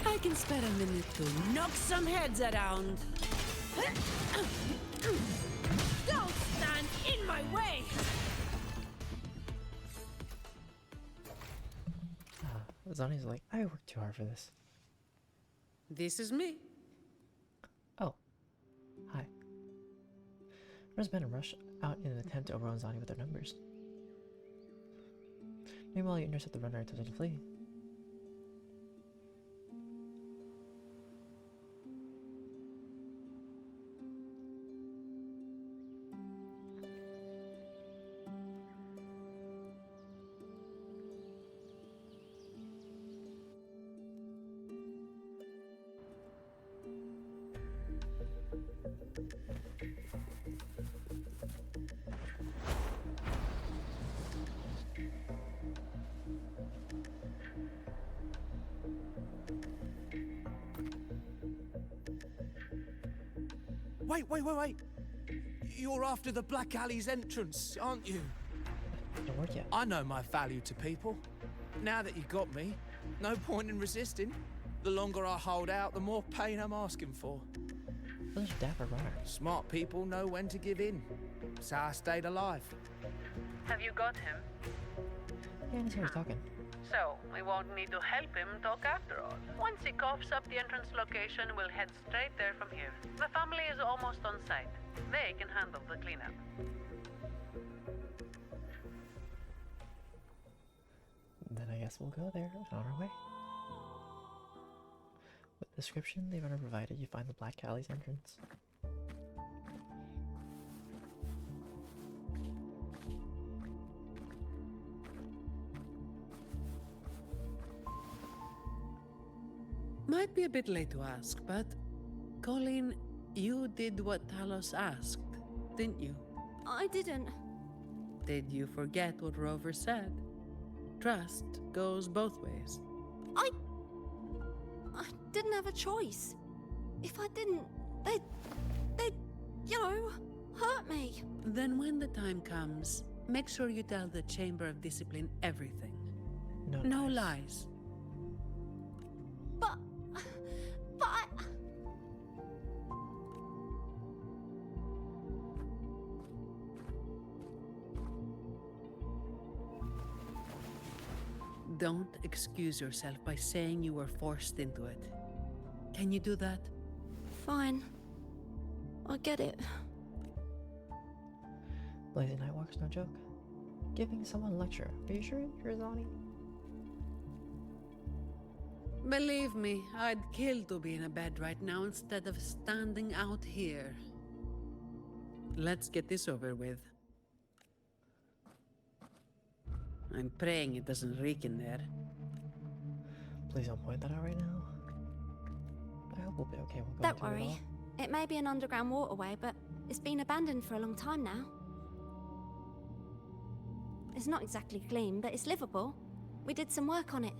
I can spare a minute to knock some heads around. Don't stand in my way! Zani's like, I worked too hard for this. This is me. Oh. Hi. There's been a rush out in an attempt to overrun Zani with their numbers. Meanwhile, you intercept the runner attempting to flee. Wait! You're after the Black Alley's entrance, aren't you? Don't work yet. I know my value to people. Now that you got me, no point in resisting. The longer I hold out, the more pain I'm asking for. Those dapper runner. Smart people know when to give in. So I stayed alive. Have you got him? Yeah, he's here talking. So, we won't need to help him talk after all. Once he coughs up the entrance location, we'll head straight there from here. The family is almost on site. They can handle the cleanup. Then I guess we'll go there on our way. With the description the runner provided, you find the Black Alley's entrance. Might be a bit late to ask, but Colleen, you did what Talos asked, didn't you? I didn't. Did you forget what Rover said? Trust goes both ways. I didn't have a choice. If I didn't, they'd, you know, hurt me. Then when the time comes, make sure you tell the Chamber of Discipline everything. No lies. But Don't excuse yourself by saying you were forced into it. Can you do that? Fine. I get it. Blazing Nightwalk's no joke. Giving someone a lecture. Are you sure you're Zani? Believe me, I'd kill to be in a bed right now instead of standing out here. Let's get this over with. I'm praying it doesn't reek in there. Please don't point that out right now. I hope we'll be okay. We'll go Don't into it worry. all. It may be an underground waterway, but it's been abandoned for a long time now. It's not exactly clean, but it's livable. We did some work on it.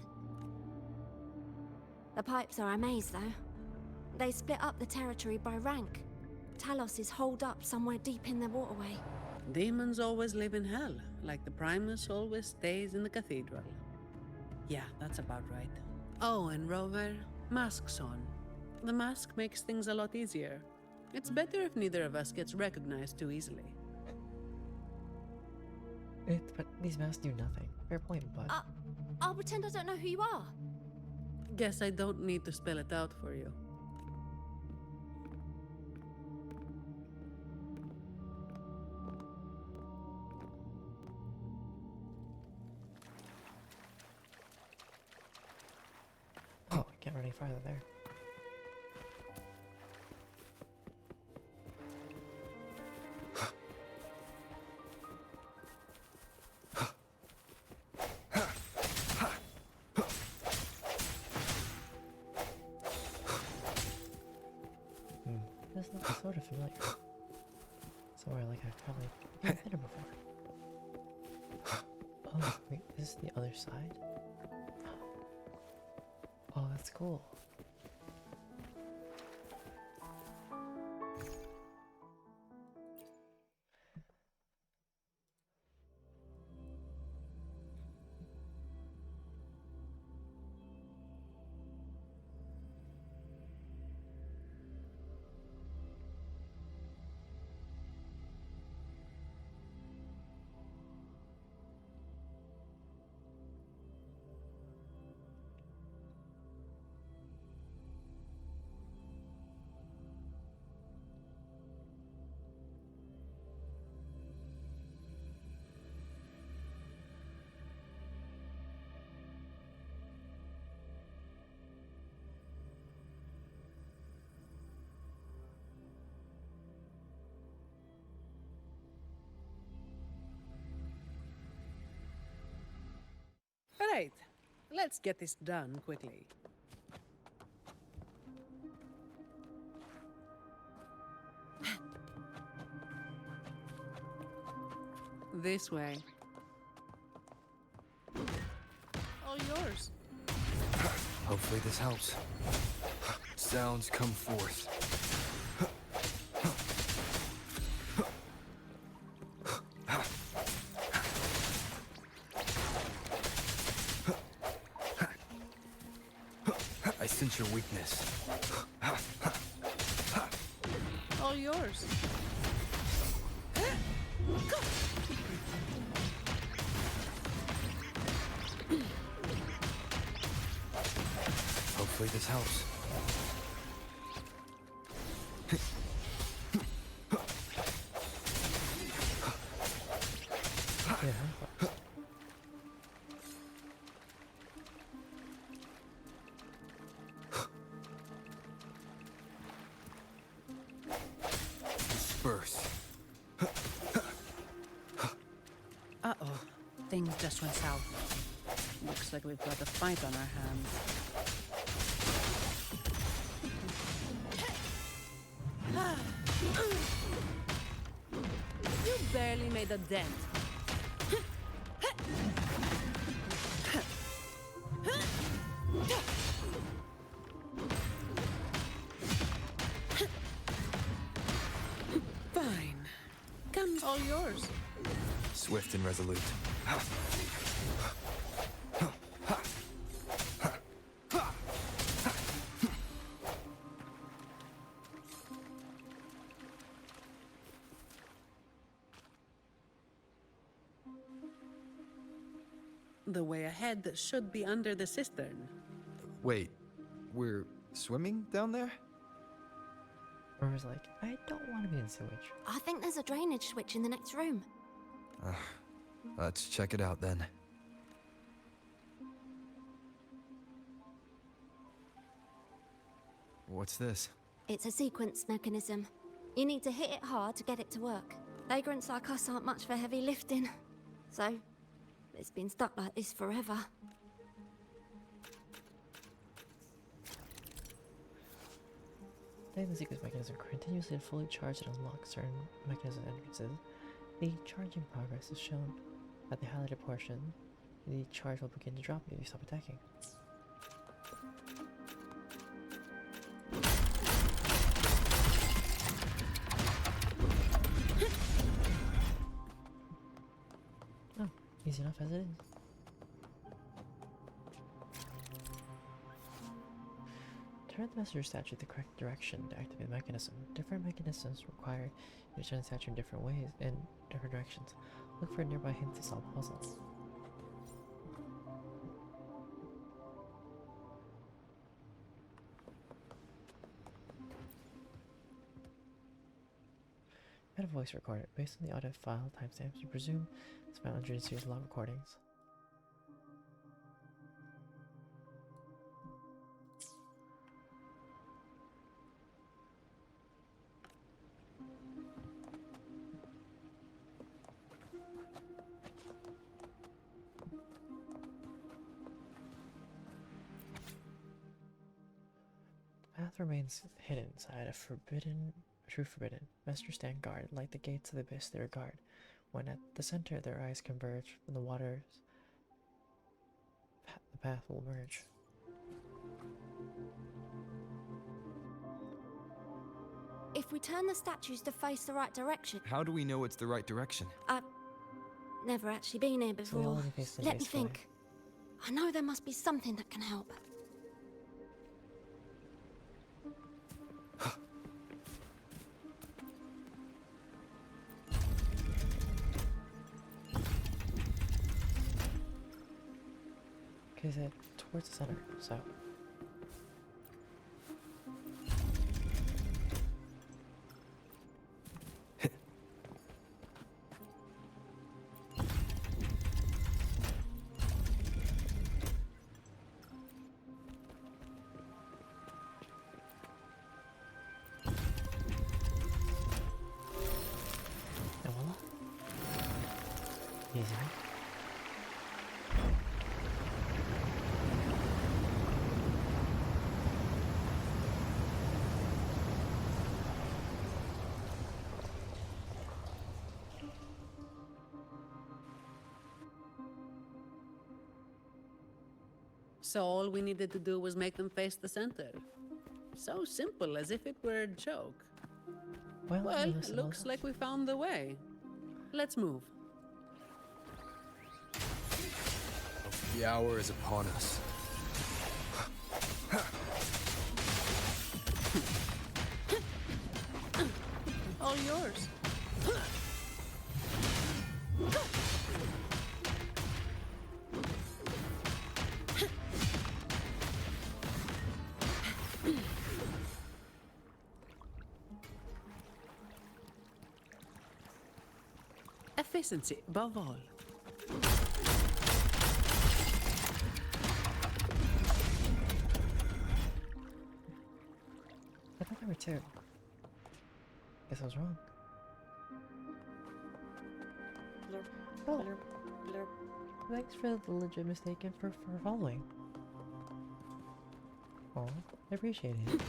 The pipes are a maze, though. They split up the territory by rank. Talos is holed up somewhere deep in the waterway. Demons always live in hell, like the Primus always stays in the cathedral. Yeah, that's about right. Oh, and Rover, masks on. The mask makes things a lot easier. It's better if neither of us gets recognized too easily. But these masks do nothing. Fair point, but... I'll pretend I don't know who you are. Guess I don't need to spell it out for you. Oh, I can't run any farther there. This looks sort of familiar. Somewhere like I've probably been there before. Oh, wait, is this the other side? Oh, that's cool. Right. Let's get this done quickly. This way. All yours. Hopefully this helps. Sounds come forth. I sense your weakness. All yours. Hopefully this helps. Yeah. Disperse. Uh-oh. Things just went south. Looks like we've got a fight on our hands. You barely made a dent. Fine. Come, all yours. Swift and resolute. The way ahead should be under the cistern. Wait, we're swimming down there? Rover's like, I don't want to be in sewage. I think there's a drainage switch in the next room. Let's check it out then. What's this? It's a sequence mechanism. You need to hit it hard to get it to work. Vagrants like us aren't much for heavy lifting. So, it's been stuck like this forever. The sequence mechanism continuously fully charged and unlocks certain mechanism entrances. The charging progress is shown at the highlighted portion. The charge will begin to drop if you stop attacking. Oh, easy enough as it is. Turn the messenger statue the correct direction to activate the mechanism. Different mechanisms require you to turn the statue in different ways, in different directions. Look for a nearby hint to solve puzzles. Add a voice recorder. Based on the audio file timestamps, you presume it's found under the series log recordings. The path remains hidden inside a true forbidden. Messengers stand guard, like the gates of the abyss they regard. When at the center, their eyes converge from the waters. The path will emerge. If we turn the statues to face the right direction... How do we know it's the right direction? I've never actually been here So they before. only face the Let me face away. think. I know there must be something that can help. Okay, so towards the center, so. And voila. Easy enough. So all we needed to do was make them face the center. So simple, as if it were a joke. Well, it looks like we found the way. Let's move. The hour is upon us. All yours. Efficiency above all. I thought there were two. Guess I was wrong. Oh, thanks for the legit mistake and for following. Oh, I appreciate it.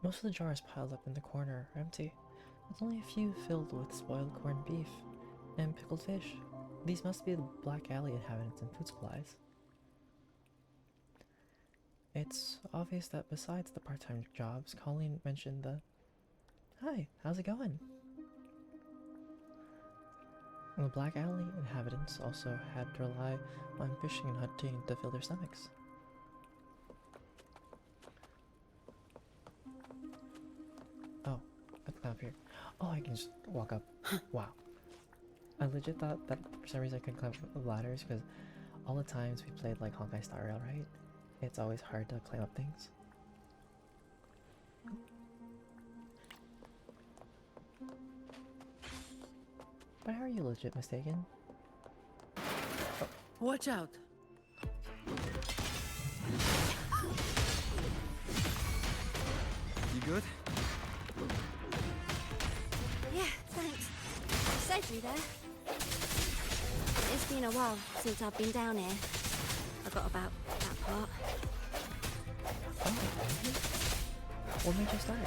Most of the jars piled up in the corner are empty, with only a few filled with spoiled corned beef and pickled fish. These must be the Black Alley inhabitants and food supplies. It's obvious that besides the part-time jobs, Colleen mentioned the... Hi, how's it going? The Black Alley inhabitants also had to rely on fishing and hunting to fill their stomachs. Oh, that's not here. Oh, I can just walk up. Wow. I legit thought that for some reason I couldn't climb up ladders because all the times we played like Honkai Star Rail, right? It's always hard to climb up things. But how are you legit mistaken? Oh. Watch out! You good? Yeah, thanks. Safely there. It's been a while since I've been down here. I got about that part. Oh, what made you start?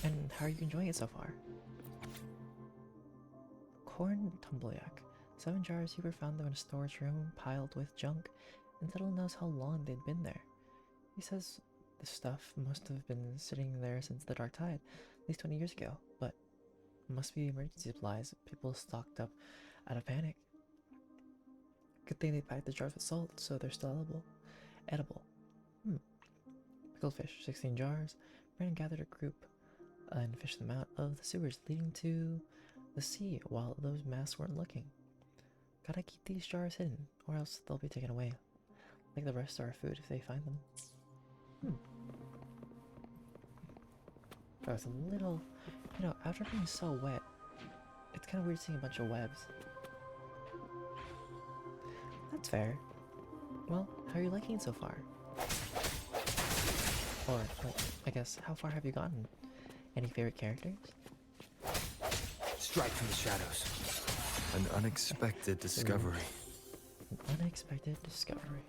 And how are you enjoying it so far? Corn tumbleyak. 7 jars you were found them in a storage room piled with junk, and Tuttle knows how long they'd been there. He says the stuff must have been sitting there since the Dark Tide, at least 20 years ago, but must be emergency supplies people stocked up out of panic. Good thing they packed the jars with salt, so they're still edible. Pickled fish, 16 jars. Brandon gathered a group and fished them out of the sewers leading to the sea while those masks weren't looking. Gotta keep these jars hidden, or else they'll be taken away, like the rest of our food if they find them. That was a little, after being so wet, it's kind of weird seeing a bunch of webs. That's fair. Well, how are you liking it so far? Or, I guess, how far have you gotten? Any favorite characters? Strike from the shadows. An unexpected discovery. An unexpected discovery.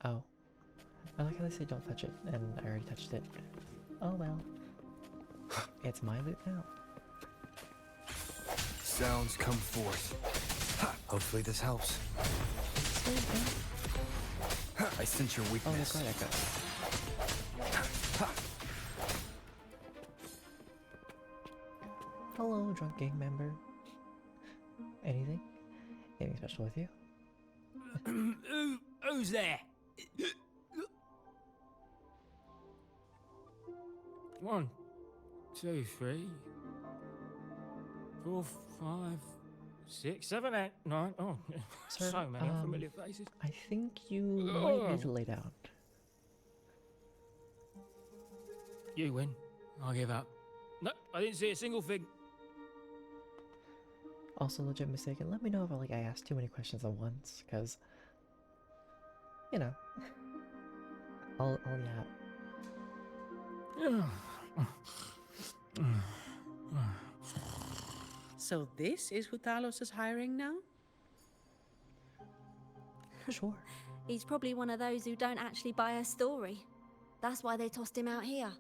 Oh. I like how they say don't touch it, and I already touched it. Oh well. It's my loot now. Sounds come forth. Hopefully this helps. I sense your weakness. Oh, that's right, I got it. Hello, drunk gang member. Anything? Anything special with you? Who's there? 1, 2, 3, 4, 5, 6, 7, 8, 9. Oh, Sir, so many unfamiliar faces. I think you might need to lay down. You win. I give up. No, I didn't see a single thing. Also, legit mistaken. Let me know if I ask too many questions at once, because I'll yap. So this is who Talos is hiring now? Sure. He's probably one of those who don't actually buy her story. That's why they tossed him out here.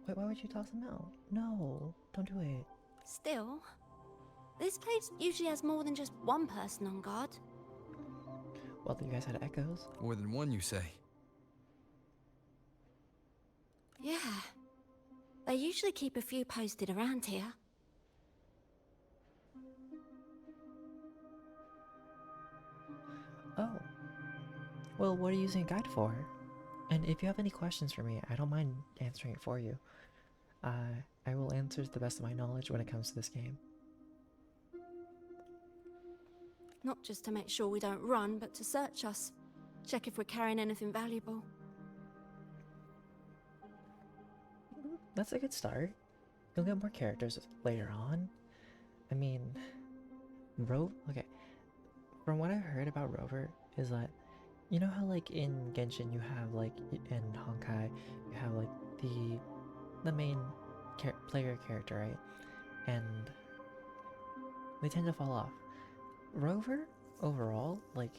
Wait, why would you toss him out? No, don't do it. Still, this place usually has more than just one person on guard. Well, you guys had echoes. More than one, you say? Yeah. They usually keep a few posted around here. Oh. Well, what are you using a guide for? And if you have any questions for me, I don't mind answering it for you. I will answer to the best of my knowledge when it comes to this game. Not just to make sure we don't run, but to search us. Check if we're carrying anything valuable. That's a good start. You'll get more characters later on. I mean, okay. From what I heard about Rover is that, you know how like in Genshin you have like, in Honkai, you have like the main player character, right? And they tend to fall off. Rover, overall, like,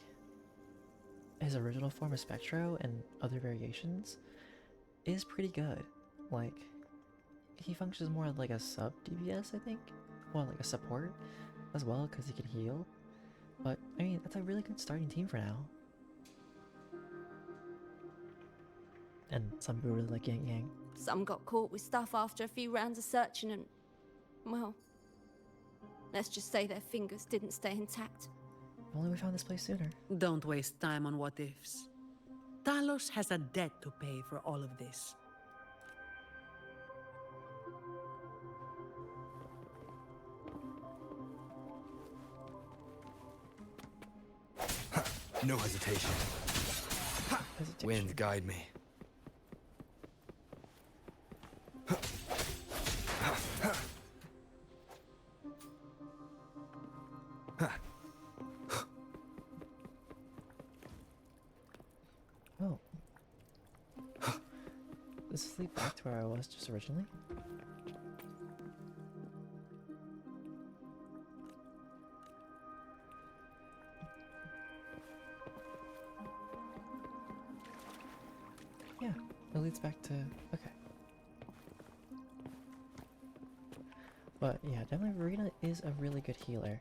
his original form of Spectro and other variations is pretty good. Like, he functions more like a sub DPS, I think. Well, like a support as well, because he can heal. But, I mean, that's a really good starting team for now. And some people really like Yang Yang. Some got caught with stuff after a few rounds of searching and, well, let's just say their fingers didn't stay intact. If only we found this place sooner. Don't waste time on what ifs. Talos has a debt to pay for all of this. No hesitation. Wind, guide me. Oh. Does this lead back to where I was just originally? Yeah, it leads back to... okay. But yeah, definitely Rita is a really good healer.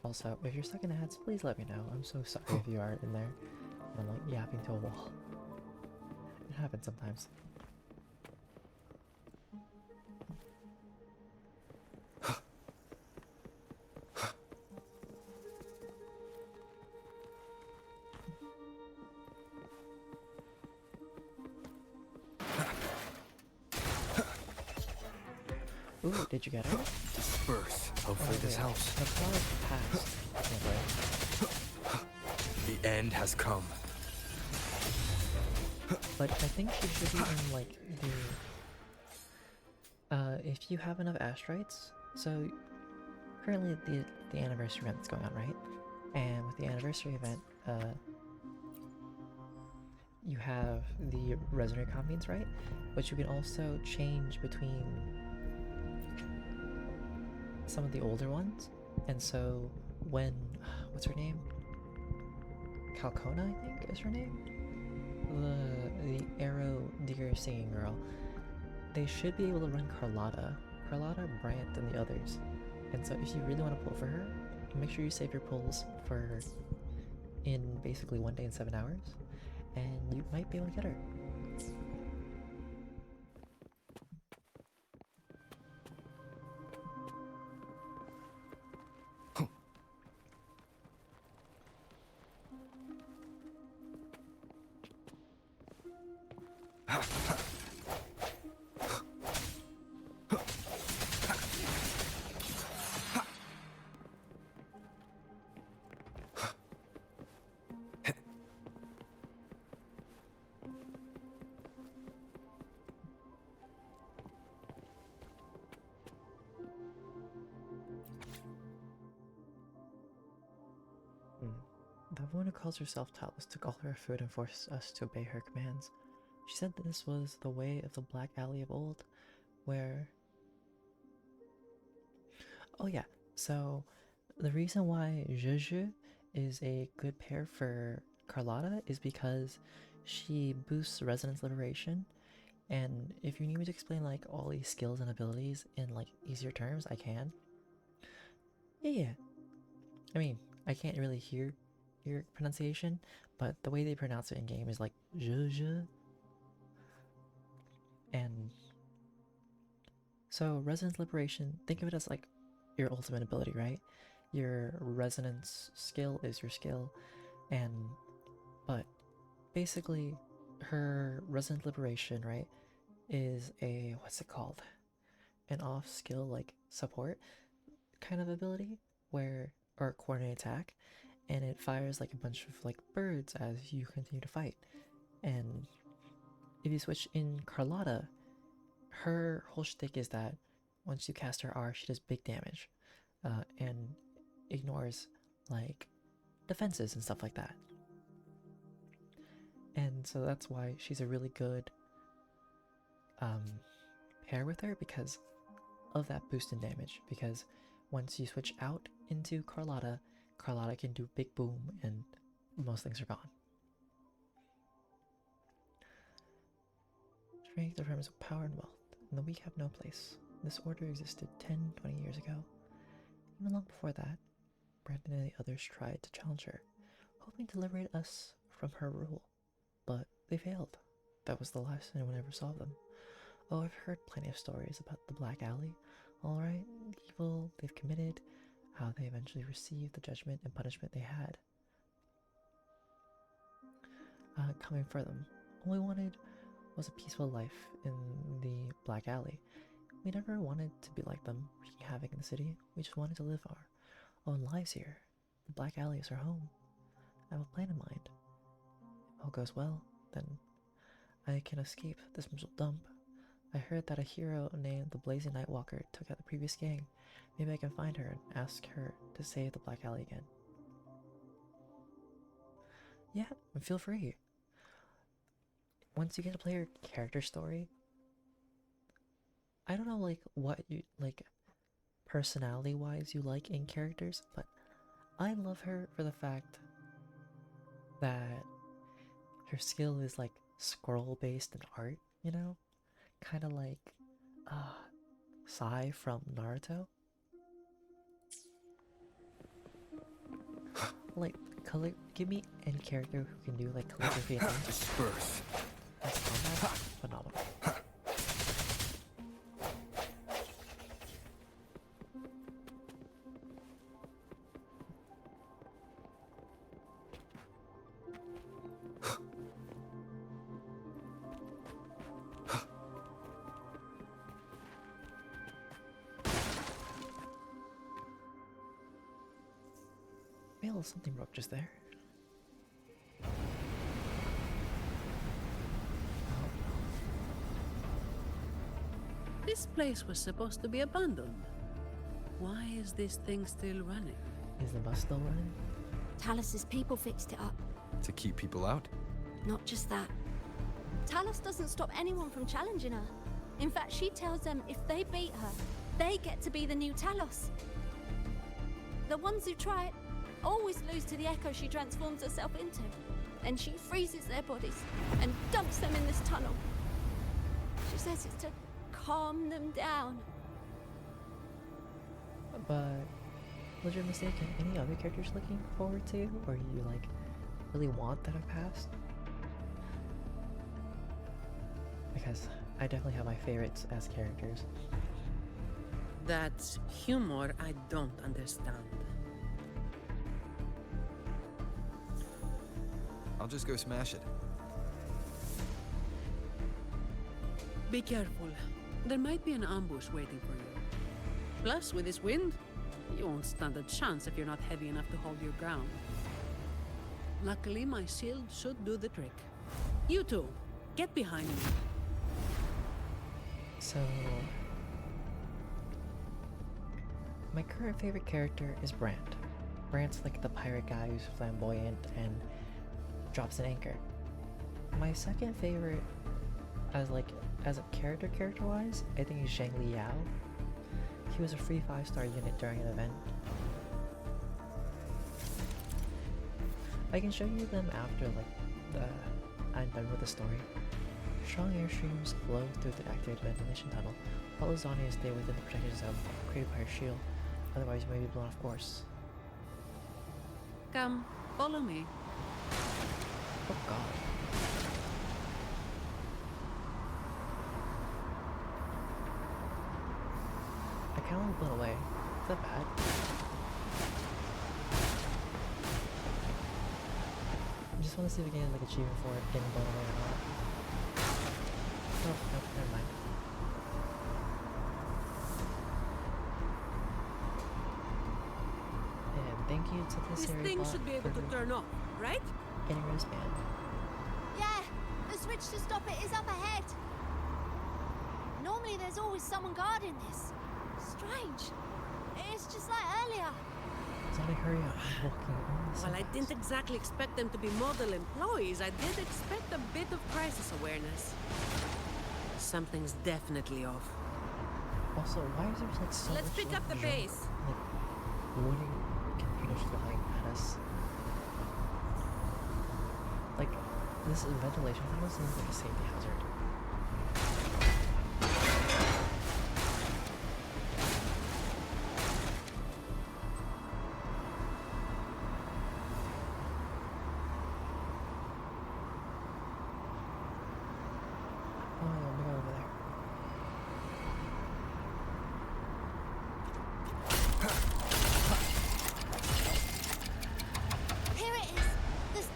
Also, if you're stuck in ads, please let me know. I'm so sorry if you are in there. And I'm like yapping to a wall. It happens sometimes. Ooh, did you get it? Disperse. Hopefully this helps. The cloud passed. The end has come. But I think you should be in like the if you have enough asteroids. So currently the anniversary event is going on, right? And with the anniversary event, you have the resonant combines, right? But you can also change between some of the older ones. And so when what's her name? Calcona, I think is her name? The arrow deer singing girl. They should be able to run Carlotta, Brant, and the others. And so if you really want to pull for her, make sure you save your pulls for in basically 1 day and 7 hours, and you might be able to get her. The woman who calls herself Talos took all her food and forced us to obey her commands. She said that this was the way of the Black Alley of old, where... Oh yeah, so the reason why DjDoubleT is a good pair for Carlotta is because she boosts resonance liberation, and if you need me to explain like all these skills and abilities in like easier terms, I can. Yeah. I mean, I can't really hear your pronunciation, but the way they pronounce it in game is like je. And so resonance liberation, think of it as like your ultimate ability, right? Your resonance skill is your skill, but basically her resonance liberation, right, is a, what's it called? An off skill like support kind of ability where, or coordinate attack, and it fires like a bunch of like birds as you continue to fight. And if you switch in Carlotta, her whole shtick is that once you cast her R, she does big damage, and ignores like defenses and stuff like that. And so that's why she's a really good pair with her, because of that boost in damage. Because once you switch out into Carlotta, Carlotta can do big boom and most things are gone. Strength affirms of power and wealth, and the weak have no place. This order existed 10-20 years ago. Even long before that, Brandon and the others tried to challenge her, hoping to liberate us from her rule. But they failed. That was the last anyone ever saw of them. Oh, I've heard plenty of stories about the Black Alley. Alright, evil they've committed, how they eventually received the judgment and punishment they had coming for them. All we wanted was a peaceful life in the Black Alley. We never wanted to be like them, wreaking havoc in the city. We just wanted to live our own lives here. The Black Alley is our home. I have a plan in mind. If all goes well, then I can escape this miserable dump. I heard that a hero named the Blazing Nightwalker took out the previous gang. Maybe I can find her and ask her to save the Black Alley again. Yeah, feel free. Once you get to play your character story, I don't know like what you like personality wise you like in characters, but I love her for the fact that her skill is like scroll based in art, you know? Kind of like Sai from Naruto. Like give me any character who can do like calligraphy and art. Disperse. That's combat, phenomenal. Well, something broke just there. This place was supposed to be abandoned. Why is this thing still running? Is the bus still running? Talus's people fixed it up. To keep people out? Not just that. Talus doesn't stop anyone from challenging her. In fact, she tells them if they beat her, they get to be the new Talos. The ones who try it always lose to the echo she transforms herself into. Then she freezes their bodies and dumps them in this tunnel. She says it's to calm them down. But was your mistake in any other characters looking forward to, or you like really want that have passed? Because I definitely have my favorites as characters. That's humor I don't understand. I'll just go smash it. Be careful. There might be an ambush waiting for you. Plus, with this wind, you won't stand a chance if you're not heavy enough to hold your ground. Luckily, my shield should do the trick. You two, get behind me. So, my current favorite character is Brand. Brand's like the pirate guy who's flamboyant and drops an anchor. My second favorite, as a character wise, I think is Zhang Liao. He was a free 5-star unit during an event. I can show you them after I'm done with the story. Strong airstreams flow through the activated ventilation tunnel. Follow Zani and stay within the protection zone created by her shield. Otherwise, you may be blown off course. Come, follow me. Oh god. I kind of want to blow away. Is that bad? I just want to see if we can like achievement for it getting blown away or not. Oh, nope, never mind. And thank you to this This thing should be able to turn off, right? Getting rid of spam. Yeah, the switch to stop it is up ahead. Normally there's always someone guarding this. Strange. It's just like earlier. Zani, hurry up. I'm walking on the Well, I sidewalks. didn't exactly expect them to be model employees. I did expect a bit of crisis awareness. Something's definitely off. Also, why is there like so Let's much pick up the junk, pace. like wooden computers flying at us? Like, this ventilation tunnel seems like a safety hazard. Oh, let me go over there. Here it is. This.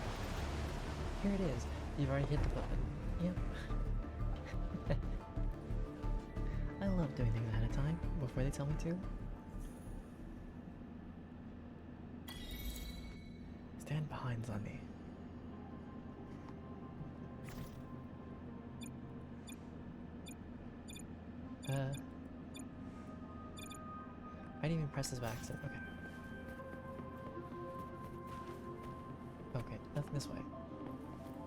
Here it is. You've already hit the button. Yep. I love doing things ahead of time before they tell me to. Stand behind Zani. I didn't even press this by accident. Okay. Okay, nothing this way.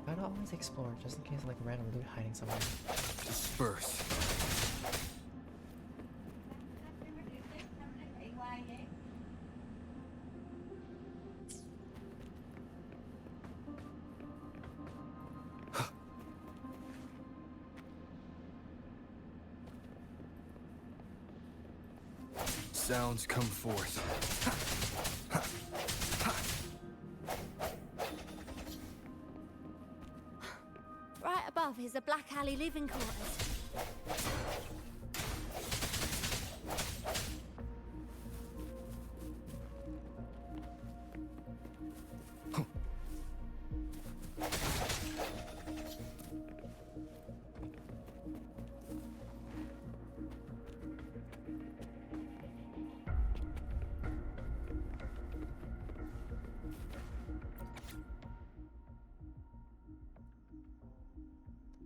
I'd always explore just in case like random loot hiding somewhere. Disperse. Sounds come forth. Right above is a Black Alley living quarters.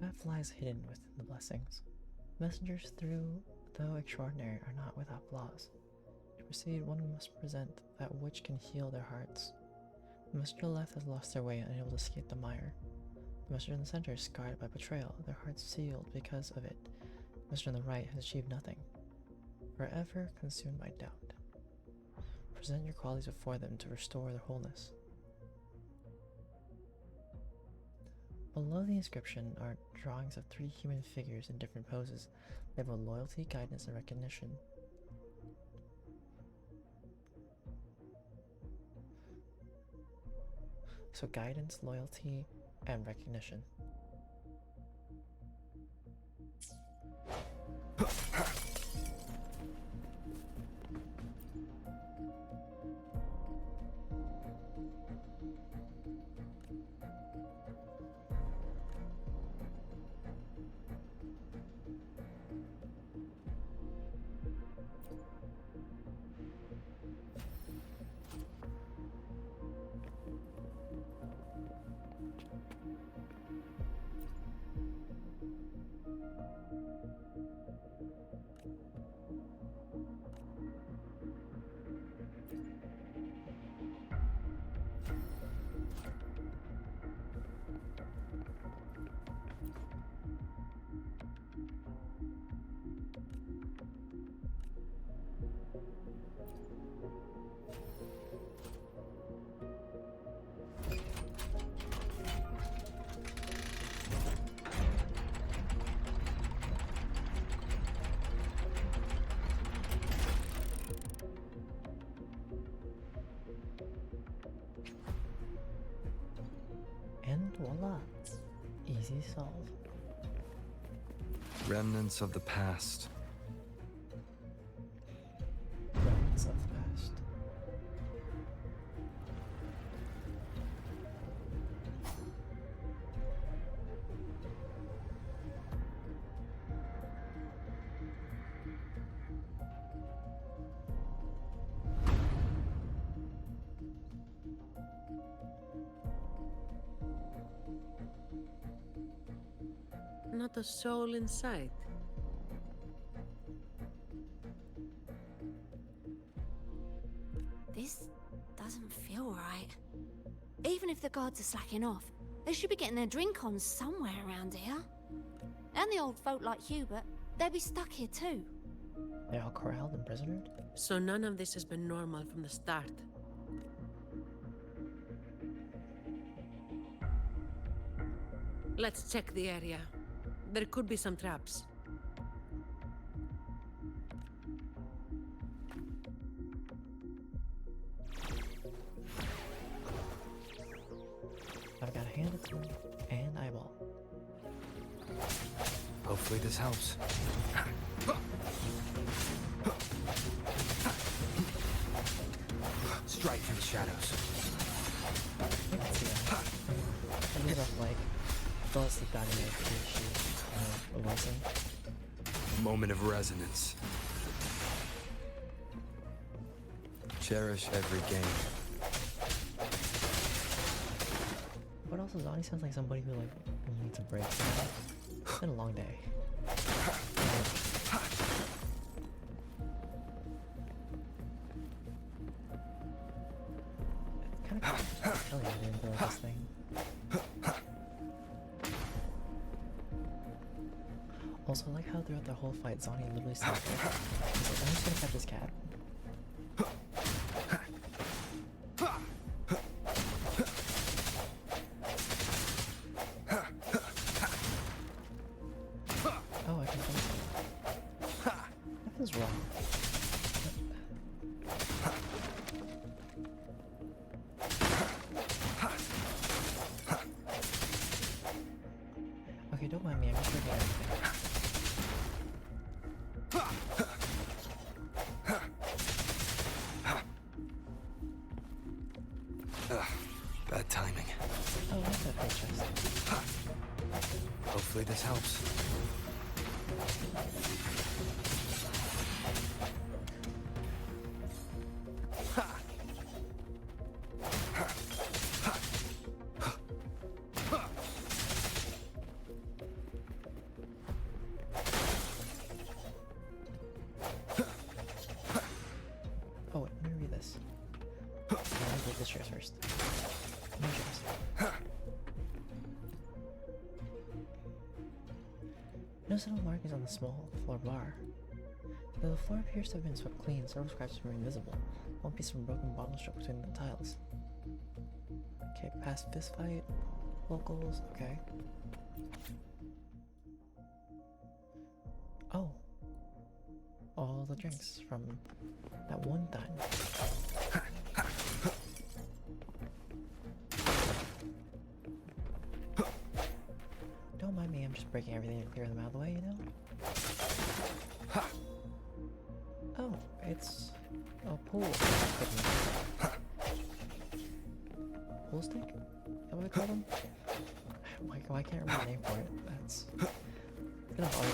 That lies hidden within the blessings. Messengers, though extraordinary, are not without flaws. To proceed, one must present that which can heal their hearts. The messenger on the left has lost their way and unable to escape the mire. The messenger in the center is scarred by betrayal, their hearts sealed because of it. The messenger on the right has achieved nothing, forever consumed by doubt. Present your qualities before them to restore their wholeness. Below the inscription are drawings of 3 human figures in different poses. They have loyalty, guidance, and recognition. So guidance, loyalty, and recognition. And voila. Easy solve. Remnants of the past. Remnants of the past. Not a soul in sight. This doesn't feel right. Even if the guards are slacking off, they should be getting their drink on somewhere around here. And the old folk like Hubert, they'll be stuck here too. They're all corralled and prisonered? So none of this has been normal from the start. Let's check the area. There could be some traps. I've got a hand of tool and eyeball. Hopefully this helps. Strike through the shadows. I can see that. A bit of like, fell asleep down in there because she voicing. Moment of resonance. Cherish every game. But also, Zani sounds like somebody who like needs a break. It's been a long day. It's kind of killing me into like, this thing. Also, I like how throughout the whole fight, Zani literally stopped it. He's like, I'm just gonna pet this cat. Oh, I can finish it. That feels wrong. Okay, don't mind me, I'm just looking at everything. Bad timing. Oh, look at that chest. Hopefully this helps. Oh, wait, let me read this. I'll read this chest first. New chest. No subtle markings on the small floor bar. Though the floor appears to have been swept clean, several scratches remain visible. One piece of a broken bottle struck between the tiles. Okay, past fist fight. Locals, okay. Oh. All the drinks from that one time. Don't mind me, I'm just breaking everything to clear them out of the way, you know? Oh, it's a pool. Pool stick? Is that what we call them? Why I can't remember the name for it. That's gonna bother me.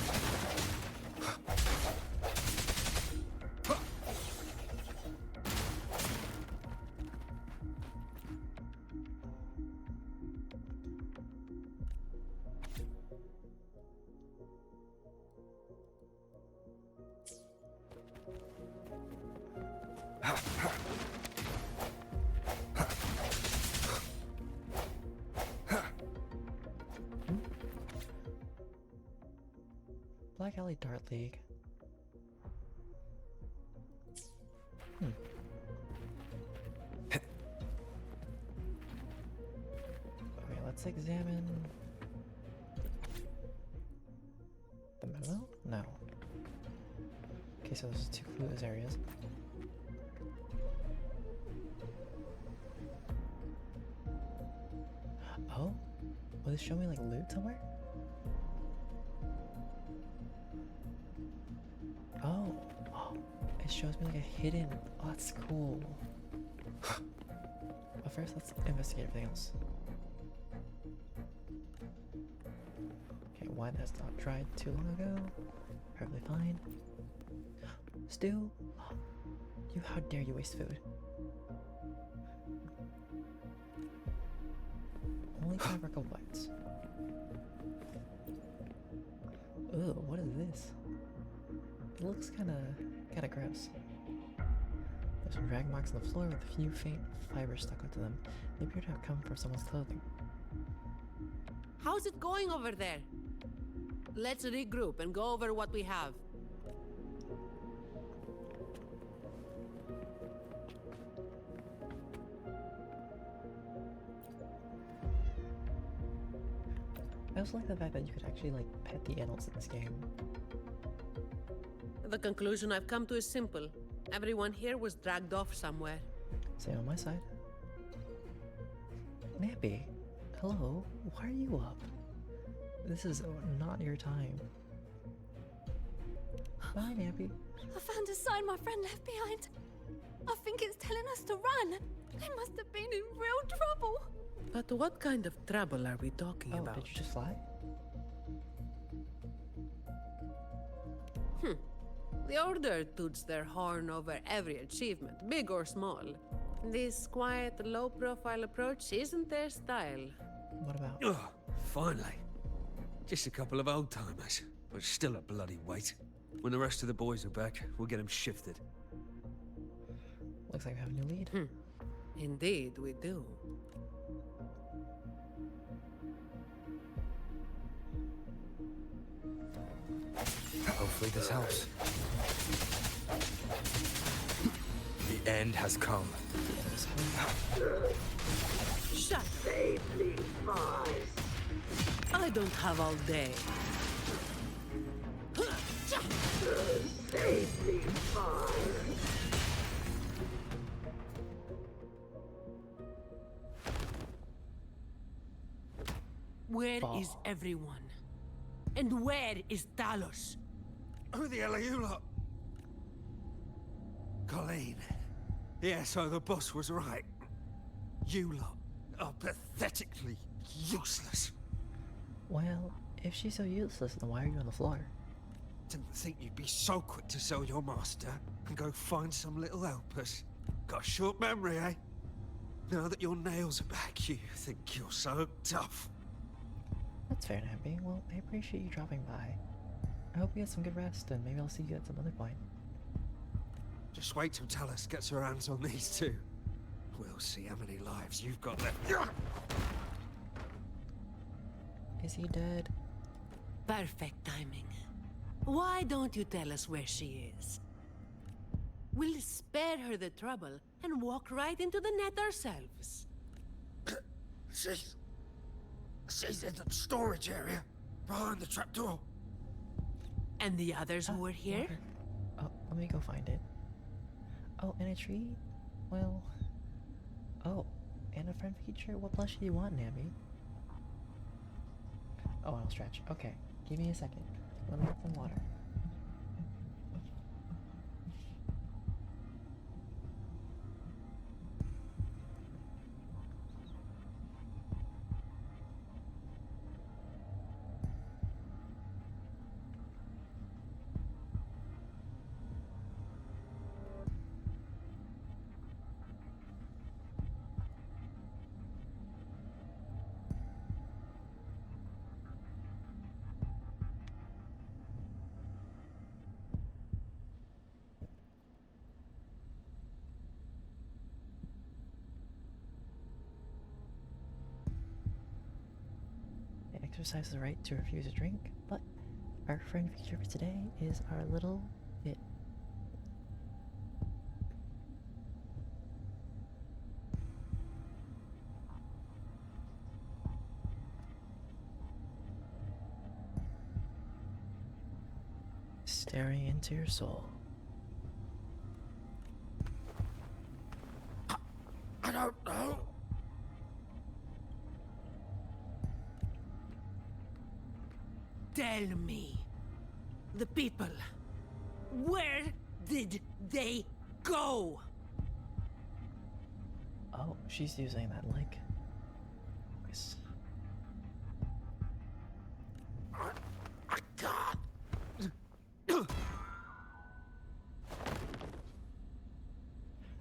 Black Alley Dart League. Okay, let's examine the memo? No. Okay, so there's two clueless areas. Oh? this show me like loot somewhere? Oh, it shows me like a hidden. Oh, that's cool. But first, let's investigate everything else. Okay, wine has not dried too long ago. Perfectly fine. Stew? You, how dare you waste food? Only time for a couple bites. Ugh, what is this? It looks kinda gross. There's some drag marks on the floor with a few faint fibers stuck onto them. They appear to have come from someone's clothing. How's it going over there? Let's regroup and go over what we have. I also like the fact that you could actually like pet the animals in this game. The conclusion I've come to is simple. Everyone here was dragged off somewhere. Same on my side. Nappy, hello, why are you up? This is not your time. Bye, Nappy. I found a sign my friend left behind. I think it's telling us to run. They must have been in real trouble. But what kind of trouble are we talking about? Did you just fly? The Order toots their horn over every achievement, big or small. This quiet, low-profile approach isn't their style. What about? Oh, finally. Just a couple of old-timers, but still a bloody weight. When the rest of the boys are back, we'll get them shifted. Looks like we have a new lead. Indeed, we do. Hopefully this helps. The end has come. Shut up. I don't have all day. Where is everyone? And where is Talos? Who the hell are you lot? Colleen. Yeah, so the boss was right. You lot are pathetically useless. Well, if she's so useless, then why are you on the floor? Didn't think you'd be so quick to sell your master and go find some little helpers. Got a short memory, eh? Now that your nails are back, you think you're so tough. That's fair, Nappy. Well, I appreciate you dropping by. I hope you get some good rest, and maybe I'll see you at some other point. Just wait till Talos gets her hands on these two. We'll see how many lives you've got left. Is he dead? Perfect timing. Why don't you tell us where she is? We'll spare her the trouble and walk right into the net ourselves. She's in the storage area, behind the trapdoor. And the others who were here? Oh, let me go find it. Oh, and a tree? Well... Oh, and a friend feature? What plush do you want, Nappy? Oh, I'll stretch. Okay, give me a second. Let me get some water. Exercise the right to refuse a drink, but our friend feature for today is our little bit. Staring into your soul. I don't know. The people. Where did they go? Oh, she's using that like. Nice.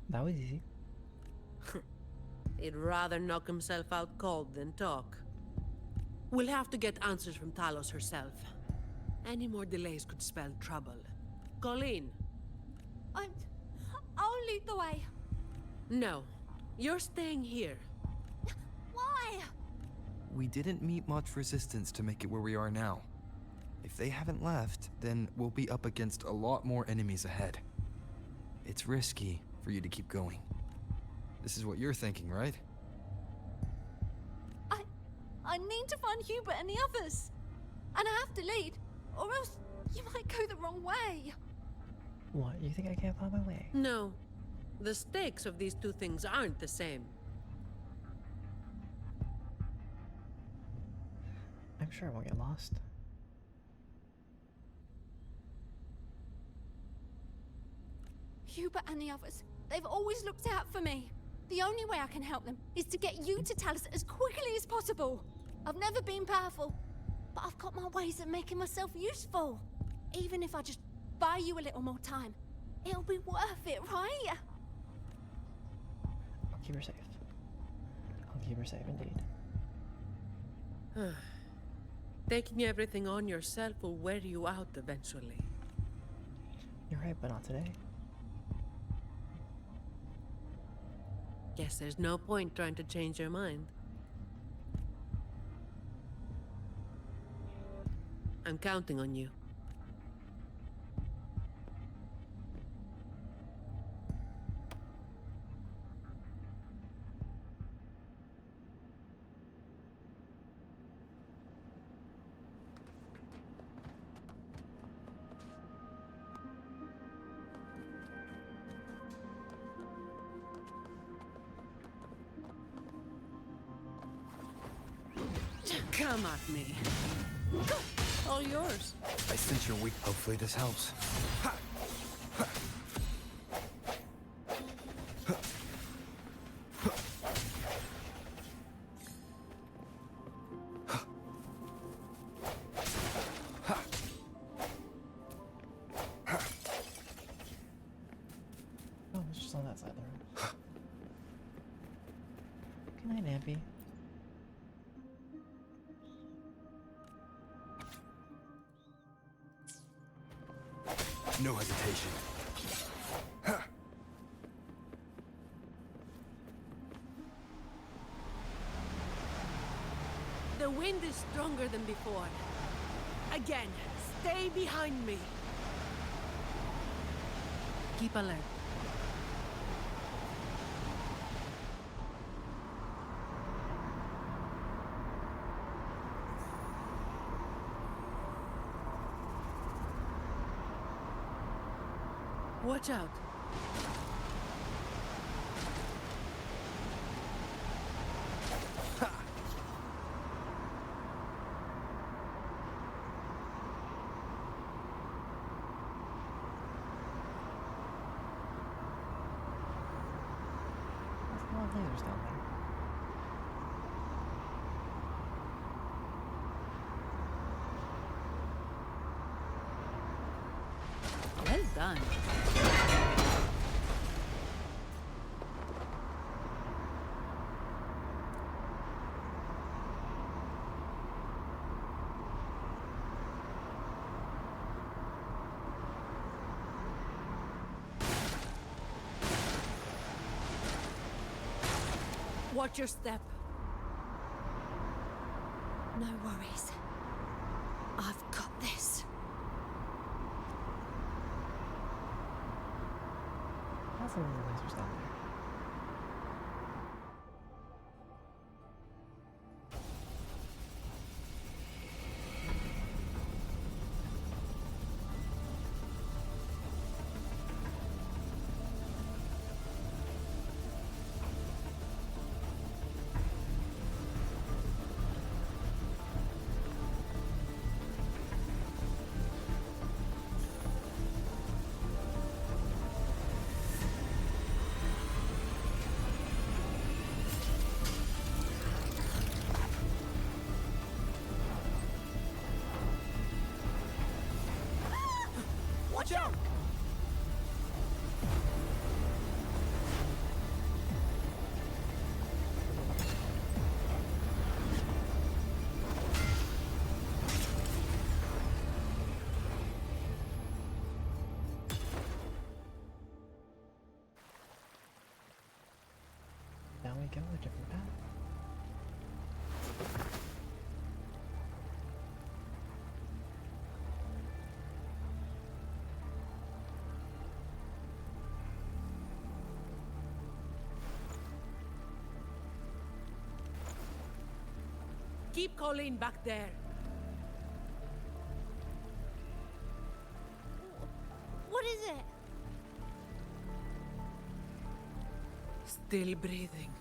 That was easy. He'd rather knock himself out cold than talk. We'll have to get answers from Talos herself. Any more delays could spell trouble. Colleen. I'll lead the way. No. You're staying here. Why? We didn't meet much resistance to make it where we are now. If they haven't left, then we'll be up against a lot more enemies ahead. It's risky for you to keep going. This is what you're thinking, right? I need to find Hubert and the others. And I have to lead, or else you might go the wrong way. What, you think I can't find my way? No. The stakes of these two things aren't the same. I'm sure I won't get lost. Hubert and the others, they've always looked out for me. The only way I can help them is to get you to Talos as quickly as possible. I've never been powerful, but I've got my ways of making myself useful. Even if I just buy you a little more time, it'll be worth it, right? I'll keep her safe. I'll keep her safe indeed. Taking everything on yourself will wear you out eventually. You're right, but not today. Guess there's no point trying to change your mind. I'm counting on you. Come at me. All yours. I sense you're weak. Hopefully this helps. Oh, it's just on that side of the room. Good night, Nampy. No hesitation. The wind is stronger than before. Again, stay behind me. Keep alert. Watch out. There's a lot of lasers down there. Well done. Watch your step. No worries. I've got this. That's a lot of lasers down there. Watch out! Now we go a different path. Keep Colleen back there. What is it? Still breathing.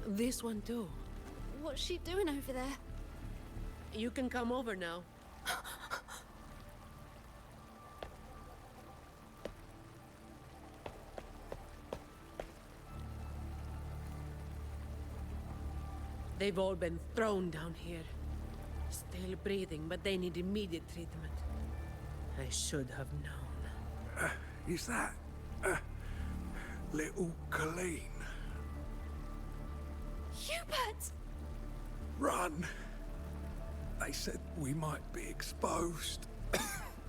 This one too. What's she doing over there? You can come over now. They've all been thrown down here. Still breathing, but they need immediate treatment. I should have known. Is that... little Colleen? Hubert! Run! They said we might be exposed.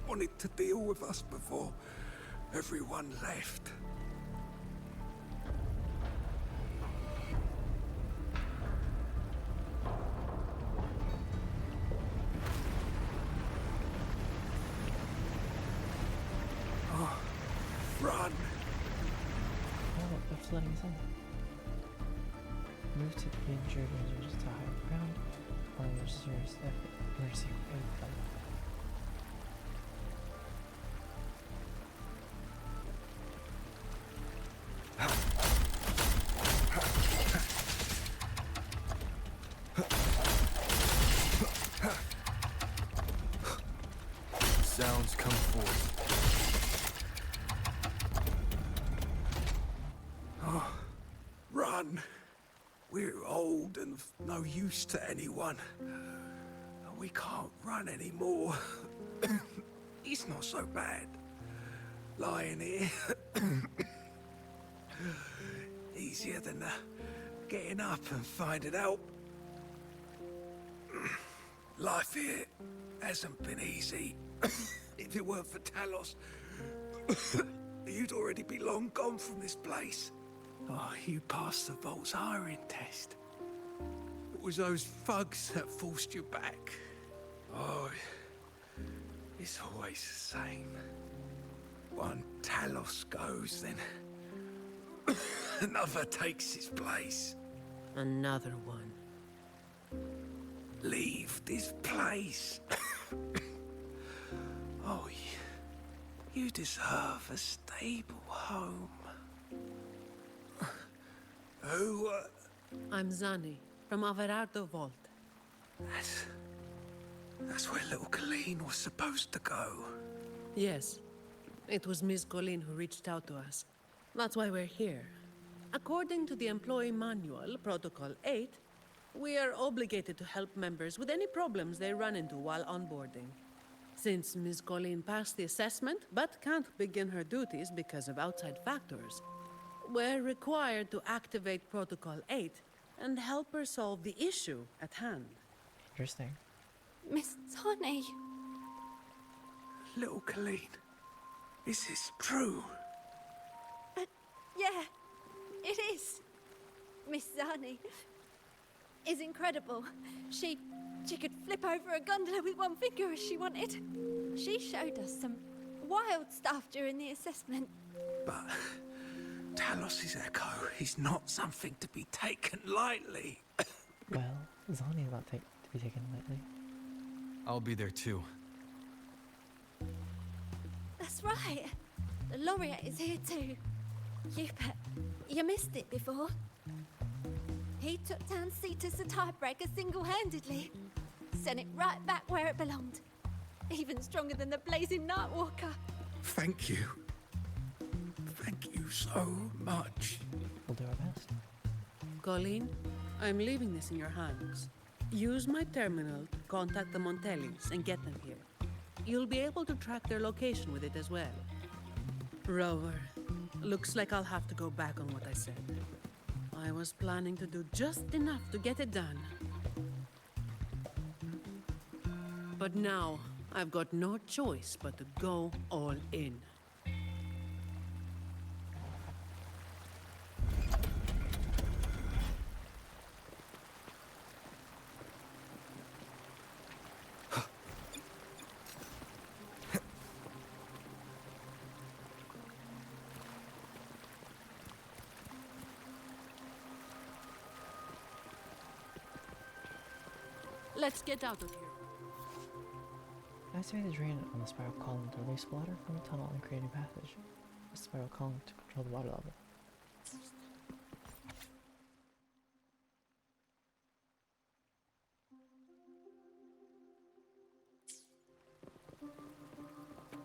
Wanted to deal with us before everyone left. Oh, run! Oh, that's letting us in. Move to the injured individuals to higher ground, or emergency wait them. Sounds come forth. Oh, run! We're old and of no use to anyone. We can't run anymore. It's not so bad. Lying here. Easier than getting up and finding out. Life here hasn't been easy. If it weren't for Talos, you'd already be long gone from this place. Oh, you passed the Vault's hiring test. It was those thugs that forced you back. Oh, it's always the same. One Talos goes, then another takes his place. Another one. Leave this place. Oh, you deserve a stable home. Who, I'm Zani, from Averardo Vault. That's where little Colleen was supposed to go. Yes. It was Miss Colleen who reached out to us. That's why we're here. According to the employee manual, Protocol 8, we are obligated to help members with any problems they run into while onboarding. Since Miss Colleen passed the assessment, but can't begin her duties because of outside factors, we're required to activate Protocol 8 and help her solve the issue at hand. Interesting. Miss Zani. Little Colleen, is this true? Yeah, it is. Miss Zani is incredible. She could flip over a gondola with one finger if she wanted. She showed us some wild stuff during the assessment. But Talos' echo is not something to be taken lightly. Well, Zani is not to be taken lightly. I'll be there too. That's right. The laureate is here too. Hubert, you missed it before. He took down Cetus the Tiebreaker single-handedly. Sent it right back where it belonged. Even stronger than the blazing Nightwalker. Thank you. Thank you so much. We'll do our best. Colleen, I'm leaving this in your hands. Use my terminal to contact the Montellis and get them here. You'll be able to track their location with it as well. Rover, looks like I'll have to go back on what I said. I was planning to do just enough to get it done. But now, I've got no choice but to go all in. Let's get out of here. Activate the drain on the spiral column to release water from the tunnel and create a passage. The spiral column to control the water level.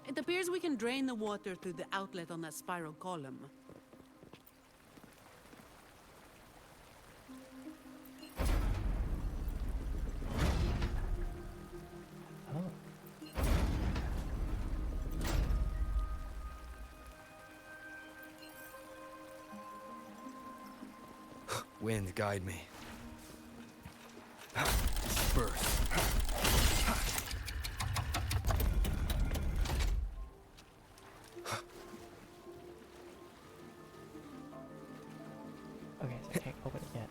It appears we can drain the water through the outlet on that spiral column. Wind, guide me. Birth. Okay, so I can't open it yet.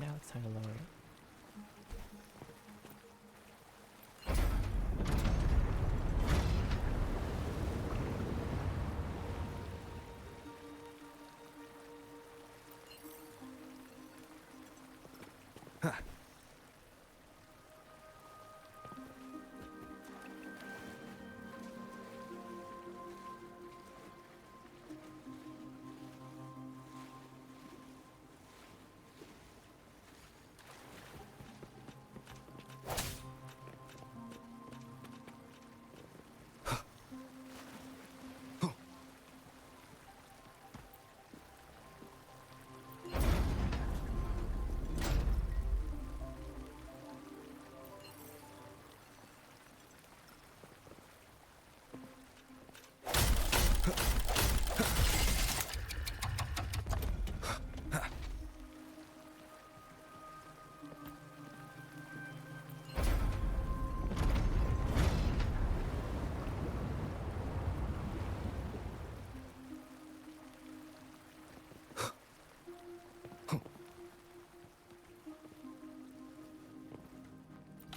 Now it's time to lower it.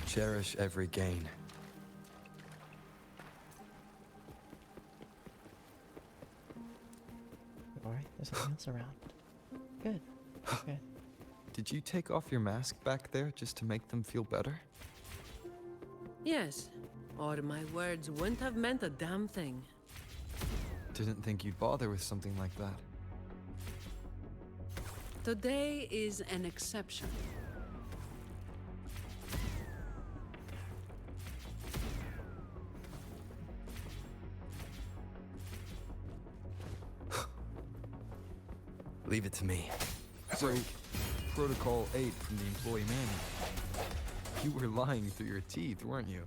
Cherish every gain. Alright, there's nothing else around. Good. Good. Did you take off your mask back there just to make them feel better? Yes, or my words wouldn't have meant a damn thing. Didn't think you'd bother with something like that. Today is an exception. Leave it to me. So, Protocol 8 from the employee manual. You were lying through your teeth, weren't you?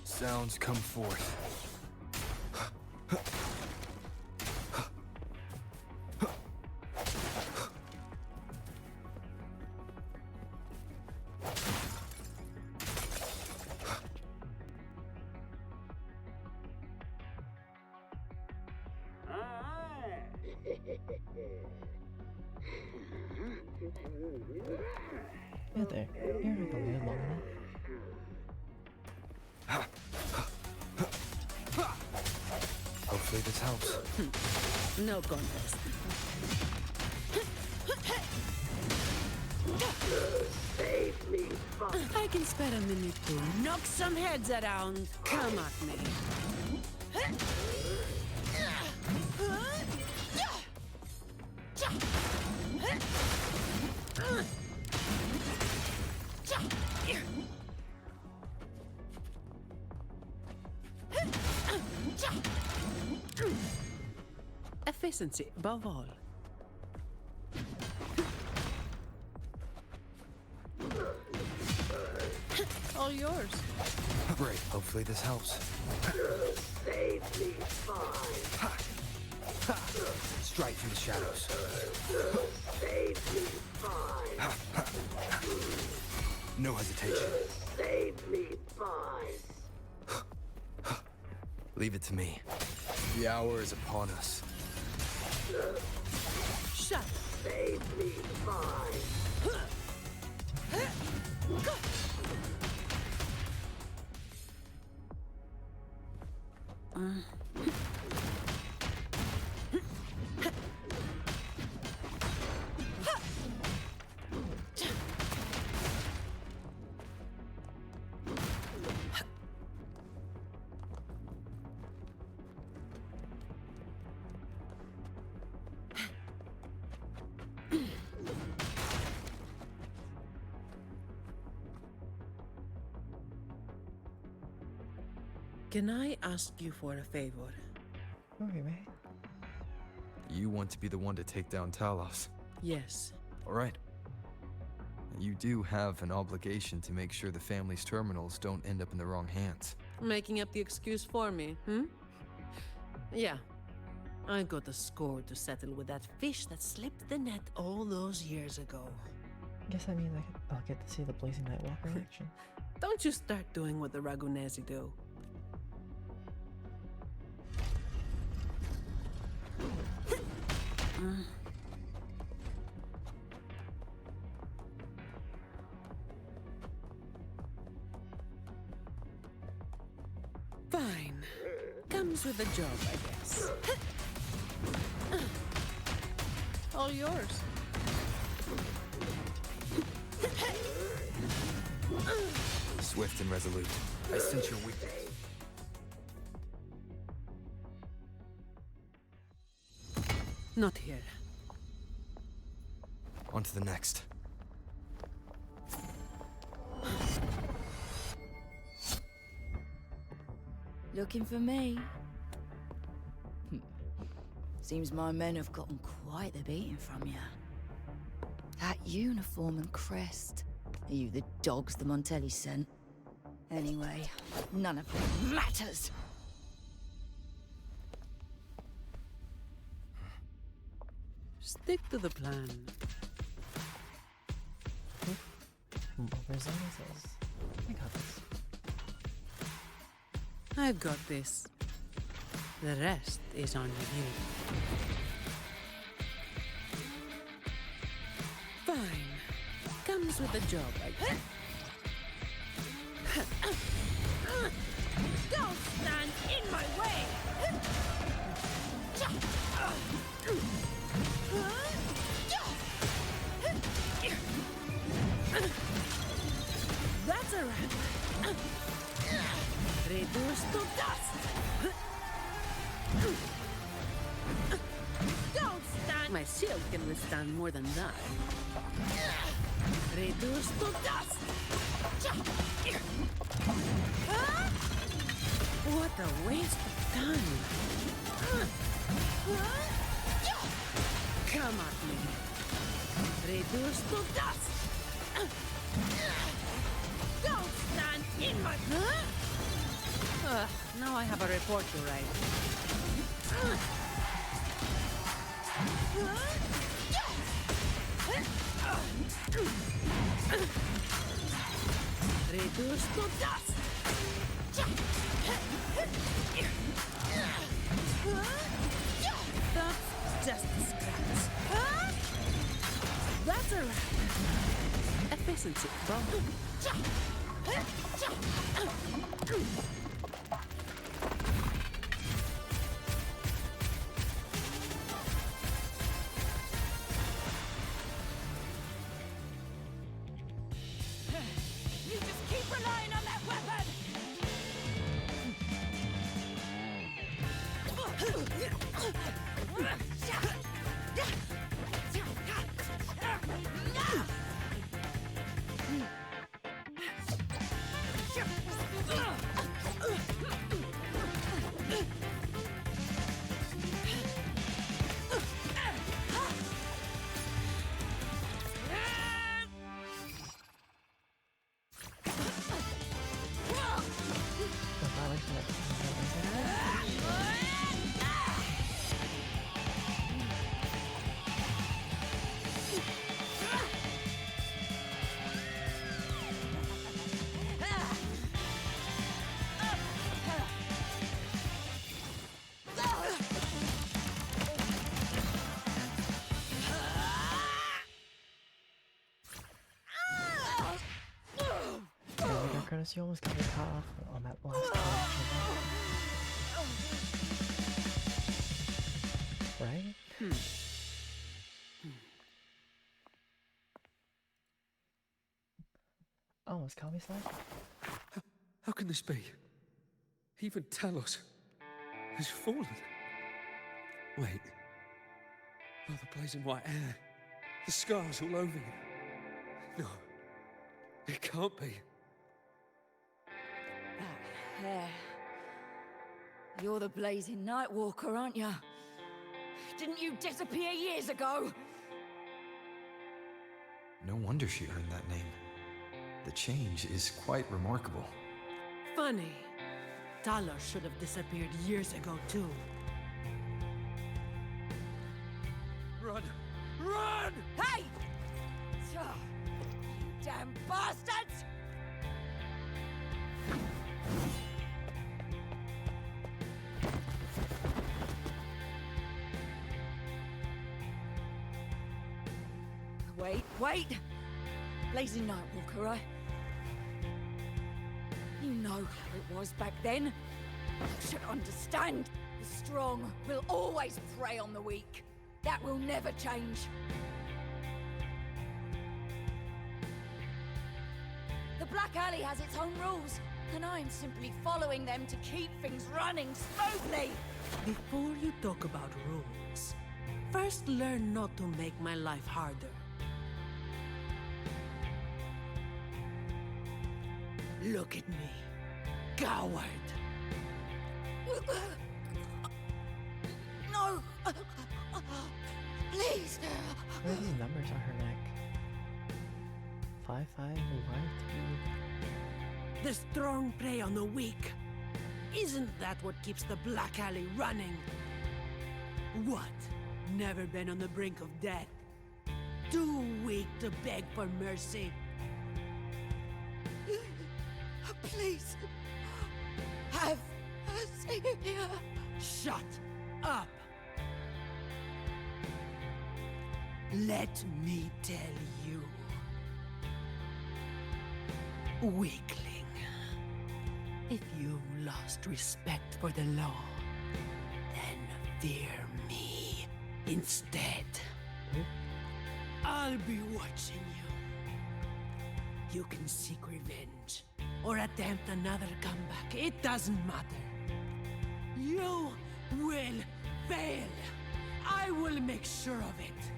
Sounds come forth. Yeah, there. You're not gonna live long enough. Hopefully this helps. No contest. Save me, I can spare a minute to knock some heads around. Come at me. Efficiency above all. All yours. Great, hopefully this helps. Save me, fine. Straight from the shadows. Save me, fine. No hesitation. Save me, fine. Leave it to me. The hour is upon us. Shut. Save me, fine. Can I ask you for a favor? Okay, man. You want to be the one to take down Talos. Yes. All right. You do have an obligation to make sure the family's terminals don't end up in the wrong hands. Making up the excuse for me, hmm? Yeah. I got a score to settle with that fish that slipped the net all those years ago. Guess that means I'll get to see the Blazing Nightwalker in action. Don't you start doing what the Ragunesi do. Fine. Comes with the job, I guess. All yours. Swift and resolute. I sense your weakness. Not here. On to the next. Looking for me? Seems my men have gotten quite the beating from you. That uniform and crest. Are you the dogs the Montelli sent? Anyway, none of it matters. Stick to the plan. Where's Zani says, I got this. I've got this. The rest is on you. Fine. Comes with the job, I guess. Don't stand in my way! That's a wrap. Reduced to dust. Don't stand. My shield can withstand more than that. Reduced to dust. What a waste of time. Come at me. Reduced to dust. Don't stand in my... now I have a report to write. Reduced to dust. That's just a scratch. That's a wrap. Efficiency bomb. You just keep relying on that weapon! honest, you almost got me caught off on that last time. Right? Almost caught me slacking. How can this be? Even Talos has fallen. Wait. Oh, the blazing white hair. The scars all over you. No. It can't be. That hair. You're the blazing Nightwalker, aren't you? Didn't you disappear years ago? No wonder she earned that name. The change is quite remarkable. Funny. Talos should have disappeared years ago, too. Run! Run! Hey! You damn bastards! Wait! Blazing Nightwalker, right? You know how it was back then. You should understand. The strong will always prey on the weak. That will never change. The Black Alley has its own rules, and I'm simply following them to keep things running smoothly. Before you talk about rules, first learn not to make my life harder. Look at me, coward. No! Please! What are these numbers on her neck? 5512. The strong prey on the weak. Isn't that what keeps the Black Alley running? What? Never been on the brink of death? Too weak to beg for mercy? Please! Have mercy! Shut up! Let me tell you. Weakling. If you lost respect for the law, then fear me instead. I'll be watching you. You can seek revenge or attempt another comeback. It doesn't matter. You will fail. I will make sure of it.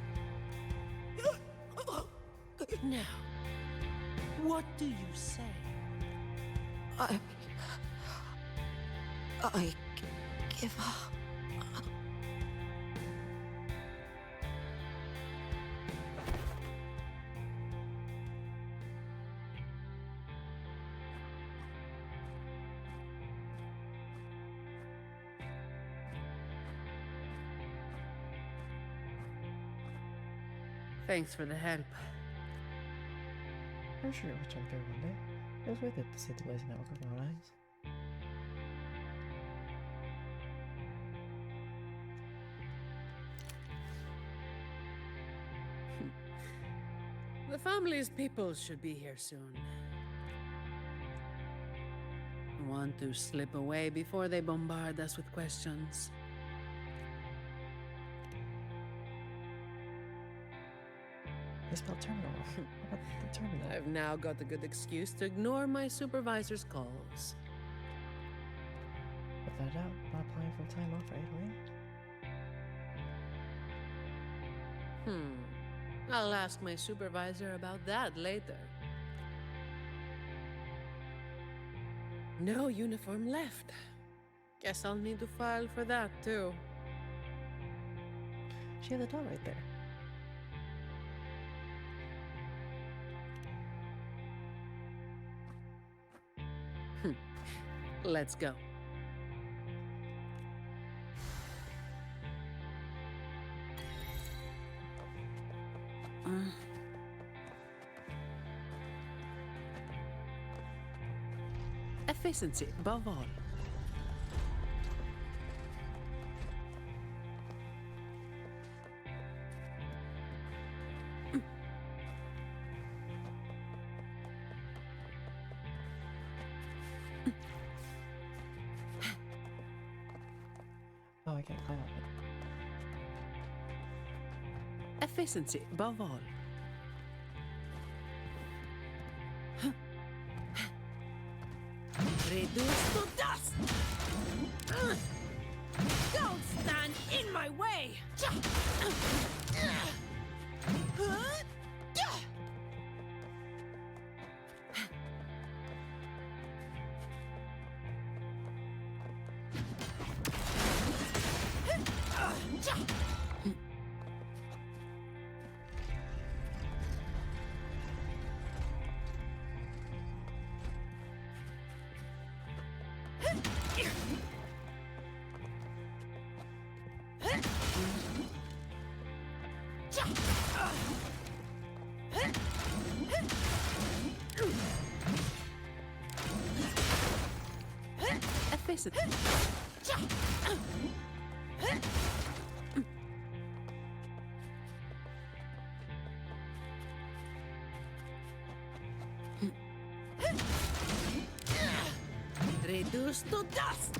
Now, what do you say? I give up. Thanks for the help. I'm sure it was right there one day. It was worth it to see the blazing network with my own eyes. The family's people should be here soon. Want to slip away before they bombard us with questions. They spelled terminal wrong. How about the terminal? I've now got a good excuse to ignore my supervisor's calls. Without a doubt, not applying for time off right away. I'll ask my supervisor about that later. No uniform left. Guess I'll need to file for that too. She had the dot right there. Let's go. Efficiency above all. I can't climb up it. Efficiency above all. Reduce to dust! Don't stand in my way! Efficiency. Reduce to dust!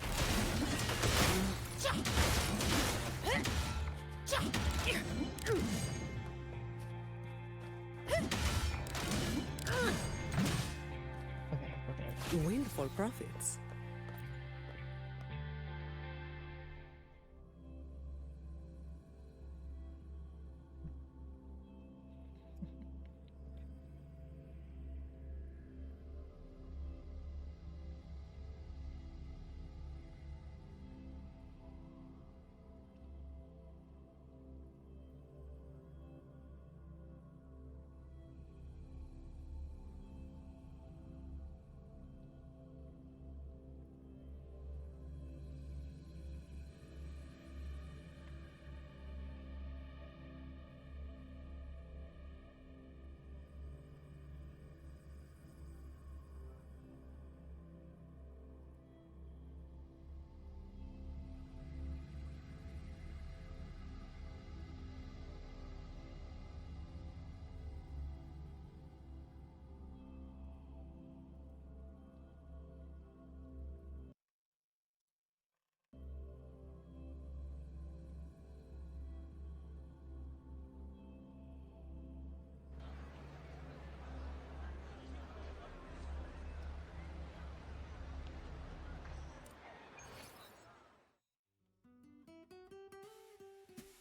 Windfall profits.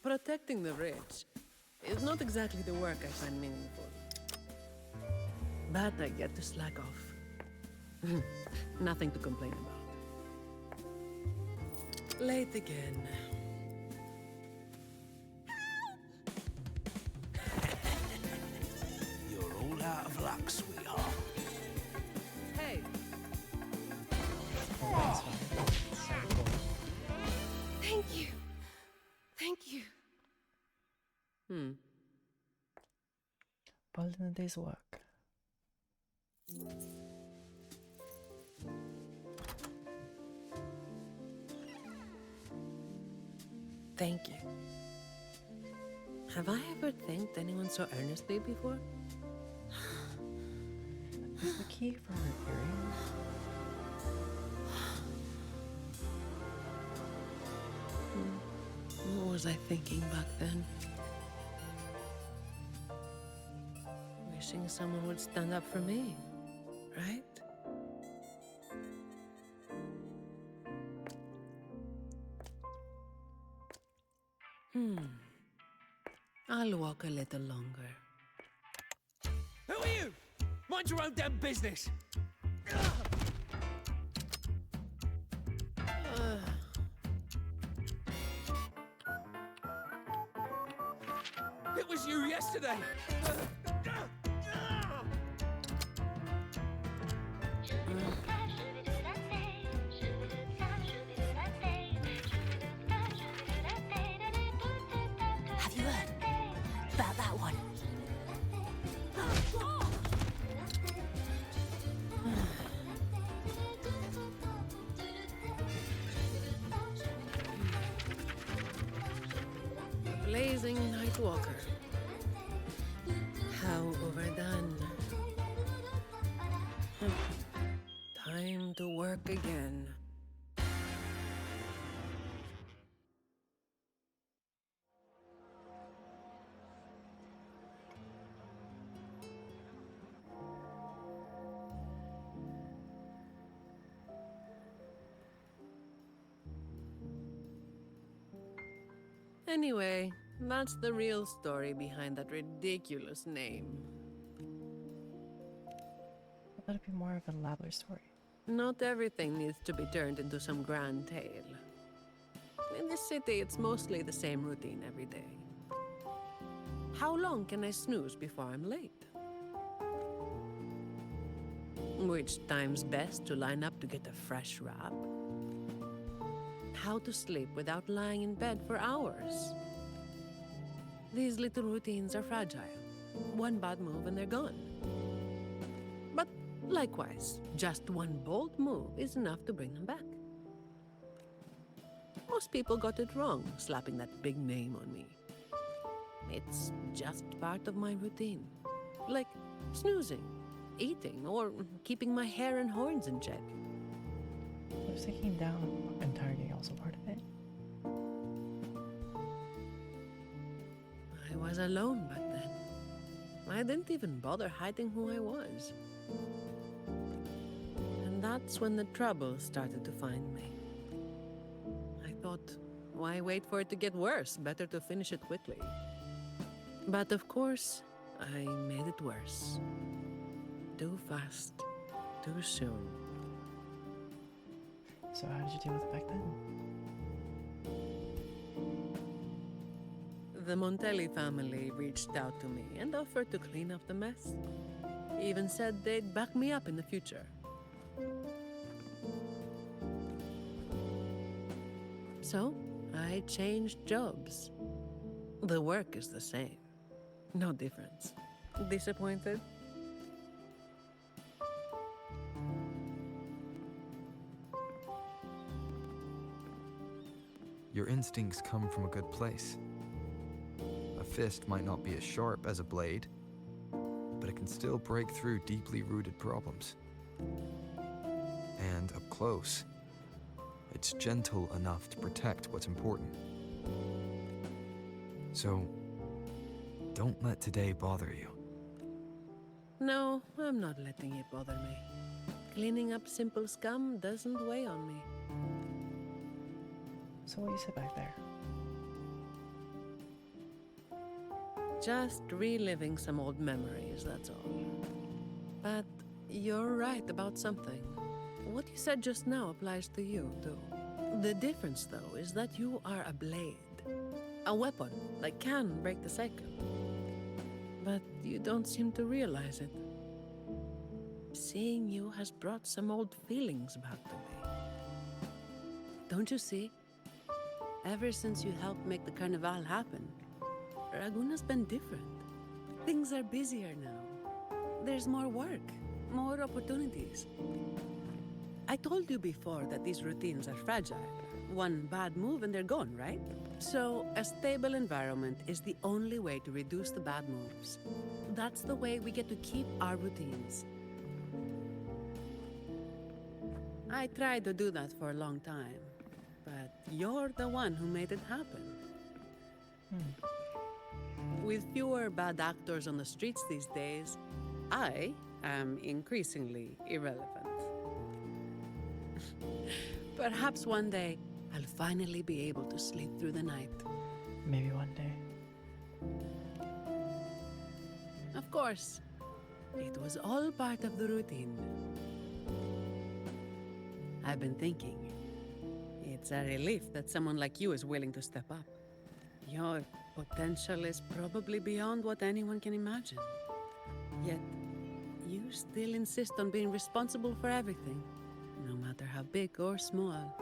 Protecting the rich is not exactly the work I find meaningful. But I get to slack off. Nothing to complain about. Late again. You're all out of luck, sweetheart. Hey! Thank you. Thank you. All in a day's work. Thank you. Have I ever thanked anyone so earnestly before? Is the key for repairing? What was I thinking back then? Wishing someone would stand up for me, right? I'll walk a little longer. Who are you? Mind your own damn business! It was you yesterday! Have you heard about that one? Blazing Nightwalker. How overdone. Time to work again. Anyway, that's the real story behind that ridiculous name. I thought it'd be more of an elaborate story. Not everything needs to be turned into some grand tale. In this city, it's mostly the same routine every day. How long can I snooze before I'm late? Which time's best to line up to get a fresh wrap? How to sleep without lying in bed for hours? These little routines are fragile. One bad move and they're gone. But likewise, just one bold move is enough to bring them back. Most people got it wrong, slapping that big name on me. It's just part of my routine. Like snoozing, eating, or keeping my hair and horns in check. Was taking down entirety also part of it? I was alone back then. I didn't even bother hiding who I was. And that's when the trouble started to find me. I thought, why wait for it to get worse? Better to finish it quickly. But of course, I made it worse. Too fast, too soon. So how did you deal with it back then? The Montelli family reached out to me and offered to clean up the mess. Even said they'd back me up in the future. So, I changed jobs. The work is the same. No difference. Disappointed? Your instincts come from a good place. A fist might not be as sharp as a blade, but it can still break through deeply rooted problems. And up close, it's gentle enough to protect what's important. So, don't let today bother you. No, I'm not letting it bother me. Cleaning up simple scum doesn't weigh on me. So what you said back there? Just reliving some old memories, that's all. But you're right about something. What you said just now applies to you, too. The difference, though, is that you are a blade. A weapon that can break the cycle. But you don't seem to realize it. Seeing you has brought some old feelings back to me. Don't you see? Ever since you helped make the carnival happen, Raguna's been different. Things are busier now. There's more work, more opportunities. I told you before that these routines are fragile. One bad move and they're gone, right? So, a stable environment is the only way to reduce the bad moves. That's the way we get to keep our routines. I tried to do that for a long time. But you're the one who made it happen. With fewer bad actors on the streets these days, I am increasingly irrelevant. Perhaps one day, I'll finally be able to sleep through the night. Maybe one day. Of course, it was all part of the routine. I've been thinking. It's a relief that someone like you is willing to step up. Your potential is probably beyond what anyone can imagine. Yet, you still insist on being responsible for everything, no matter how big or small.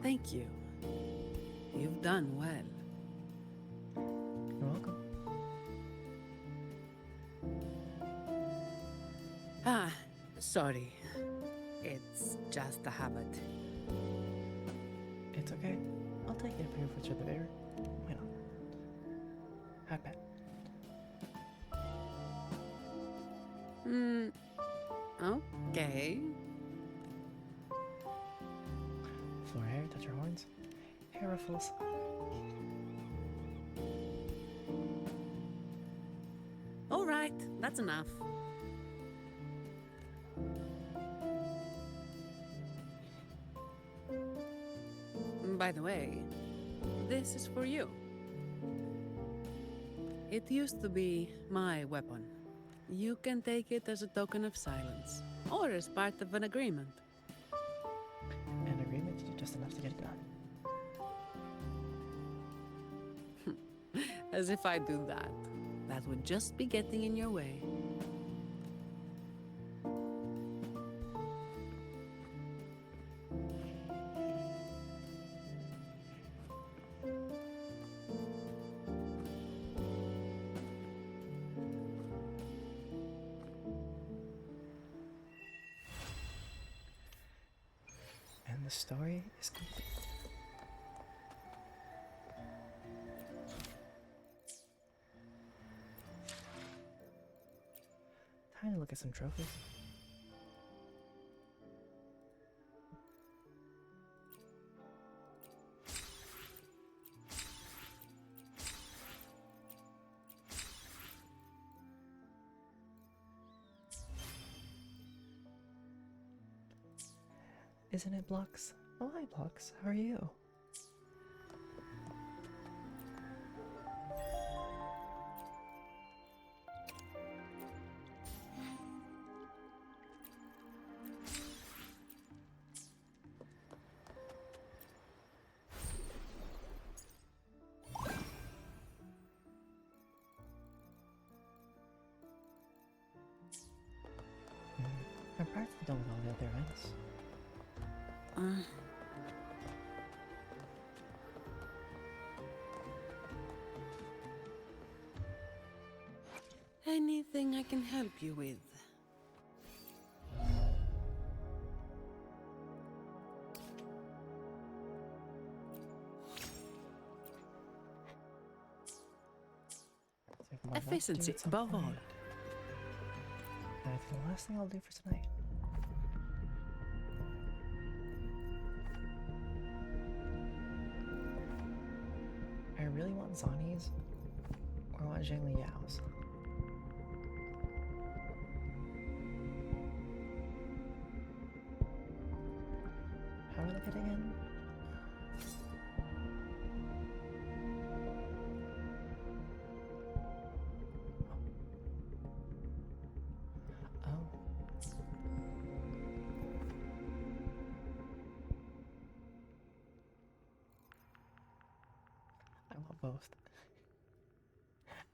Thank you. You've done well. You're welcome. Ah, sorry. It's just a habit. It's okay. I'll take it if you're for the bear. Why not? I bet. Okay. Floor hair, touch your horns. Hair ruffles. All right, that's enough. By the way, This is for you. It used to be my weapon. You can take it as a token of silence, or as part of an agreement. An agreement to do just enough to get it done. As if I do that. That would just be getting in your way. And the story is complete. Time to look at some trophies. Isn't it, Blocks? Oh, hi, Blocks. How are you? I'm practically done with all the other events. Anything I can help you with? Efficiency above all. And I think the last thing I'll do for tonight. I really want Zani's, or I want Zhang Liao's. How do I look at it again? Oh. I want both.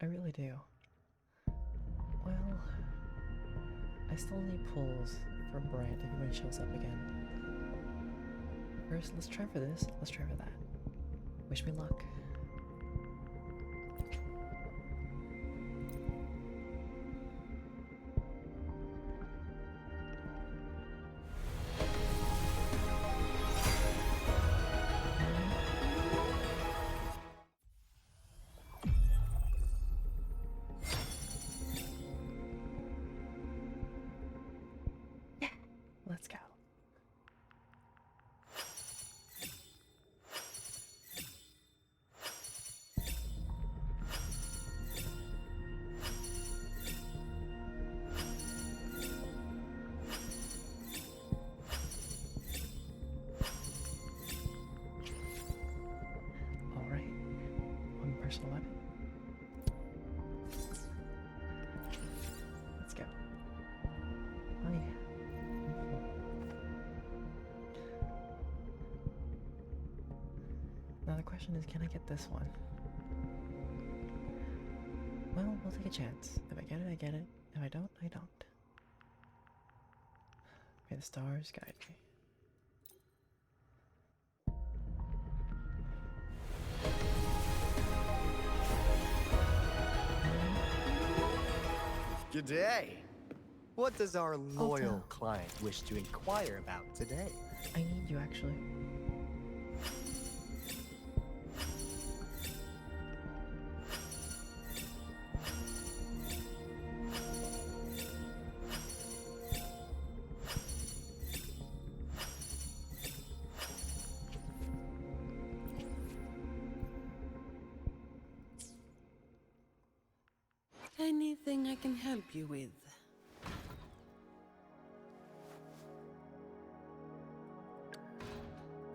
I really do. Well, I still need pulls for Brand if anybody shows up again. First, let's try for this, let's try for that. Wish me luck. Let's go. All right, one personal weapon. Let's go. Oh yeah. Now the question is, can I get this one? Well, we'll take a chance. If I get it, I get it. If I don't, I don't. May the stars guide me. Good day. What does our loyal client wish to inquire about today? I need you, actually. Anything I can help you with?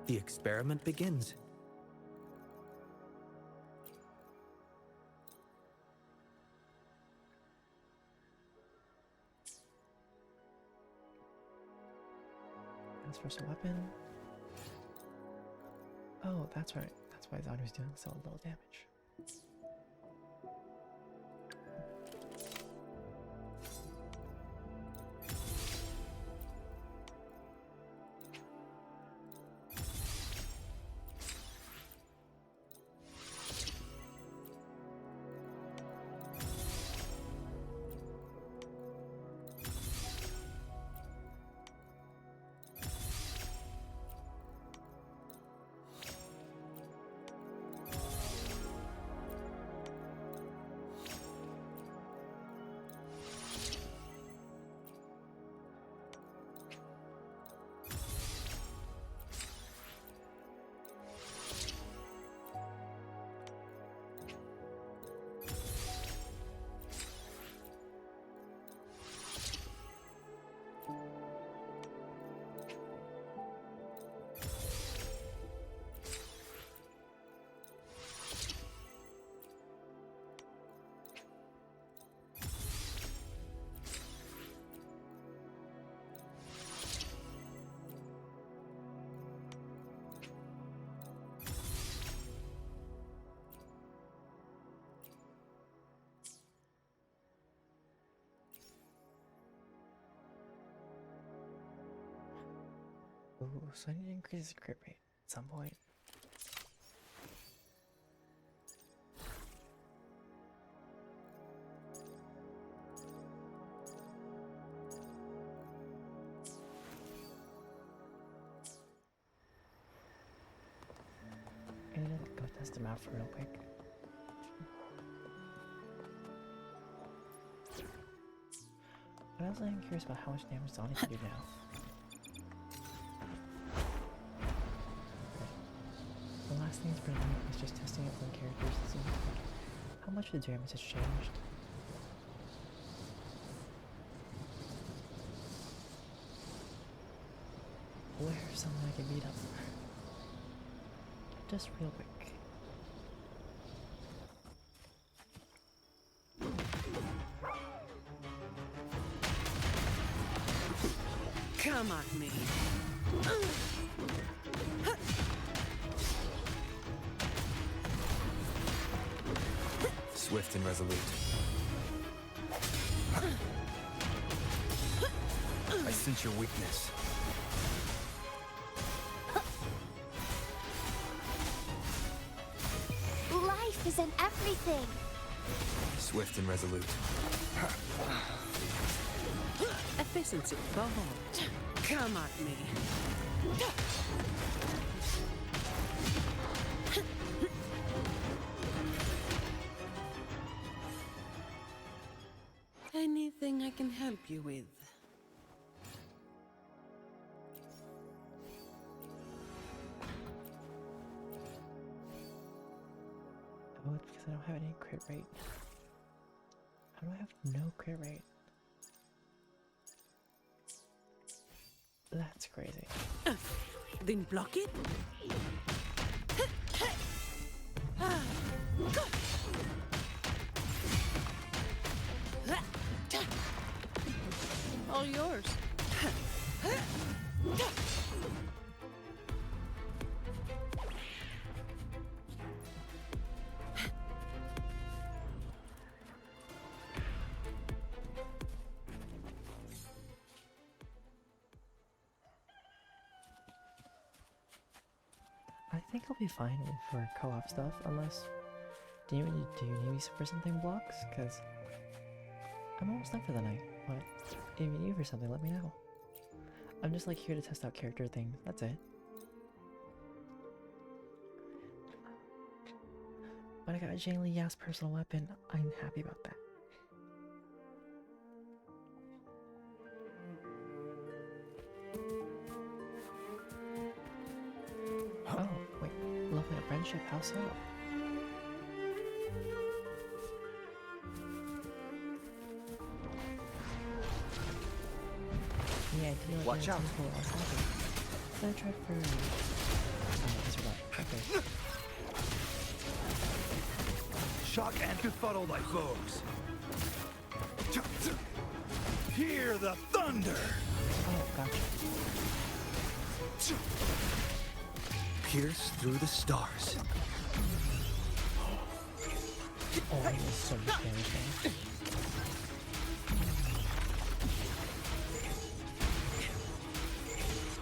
The experiment begins. special weapon. Oh, that's right. That's why Zani was doing so little damage. Ooh, so I need to increase the crit rate at some point. I need to go test them out for real quick. But I was curious about how much damage Zani can do now. The last thing for me was just testing it on characters to see how much the damage has changed. Where's someone I can beat up? Just real quick. Come at me. Swift and resolute. I sense your weakness. Life is in everything. Swift and resolute. Efficiency, go on. Come at me. Anything I can help you with? Oh, it's because I don't have any crit rate. How do I have no crit rate? That's crazy. Then block it. All yours. I think I'll be fine for co-op stuff, unless... Do you need me for something, Blocks? Because I'm almost done for the night, but if you need me for something, let me know. I'm just here to test out character things, that's it. But I got a Jane Lee Yas personal weapon, I'm happy about that. Oh, wait, lovely friendship, how so? Yeah, I feel like watch out. Cool. I was happy. Then I tried for... Oh, disregard. Okay. Shock and befuddle thy foes. Hear the thunder! Oh, gotcha. Pierce through the stars. Oh, that is so much damage now.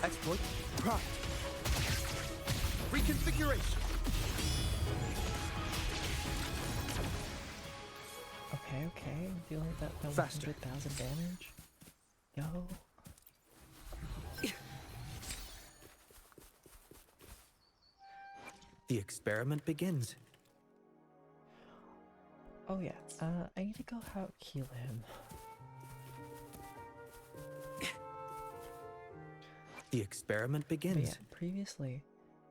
Exploit prime. Reconfiguration. Okay. I feel like that 100,000 damage. Yo. The experiment begins. Oh yeah, I need to go heal him. The experiment But begins. yeah, previously,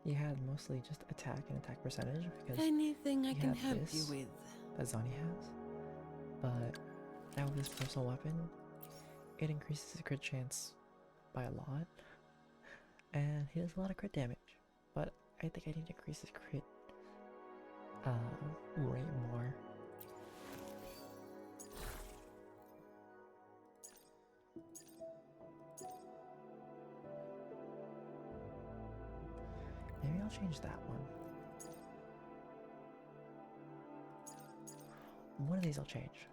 he had mostly just attack and attack percentage because Anything I he can had help this you with? that Zani has. But now with his personal weapon, it increases his crit chance by a lot. And he does a lot of crit damage. But I think I need to increase his crit rate more. Maybe I'll change that one. One of these I'll change.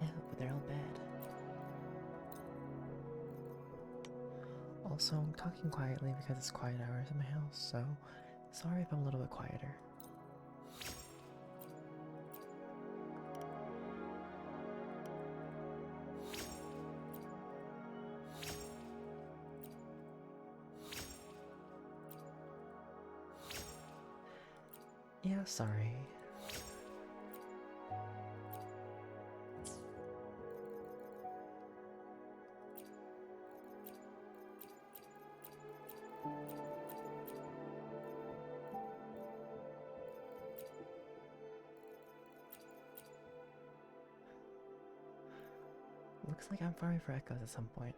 Yeah, but they're all bad. Also, I'm talking quietly because it's quiet hours in my house, so sorry if I'm a little bit quieter. Yeah, sorry. Looks like I'm farming for echoes at some point.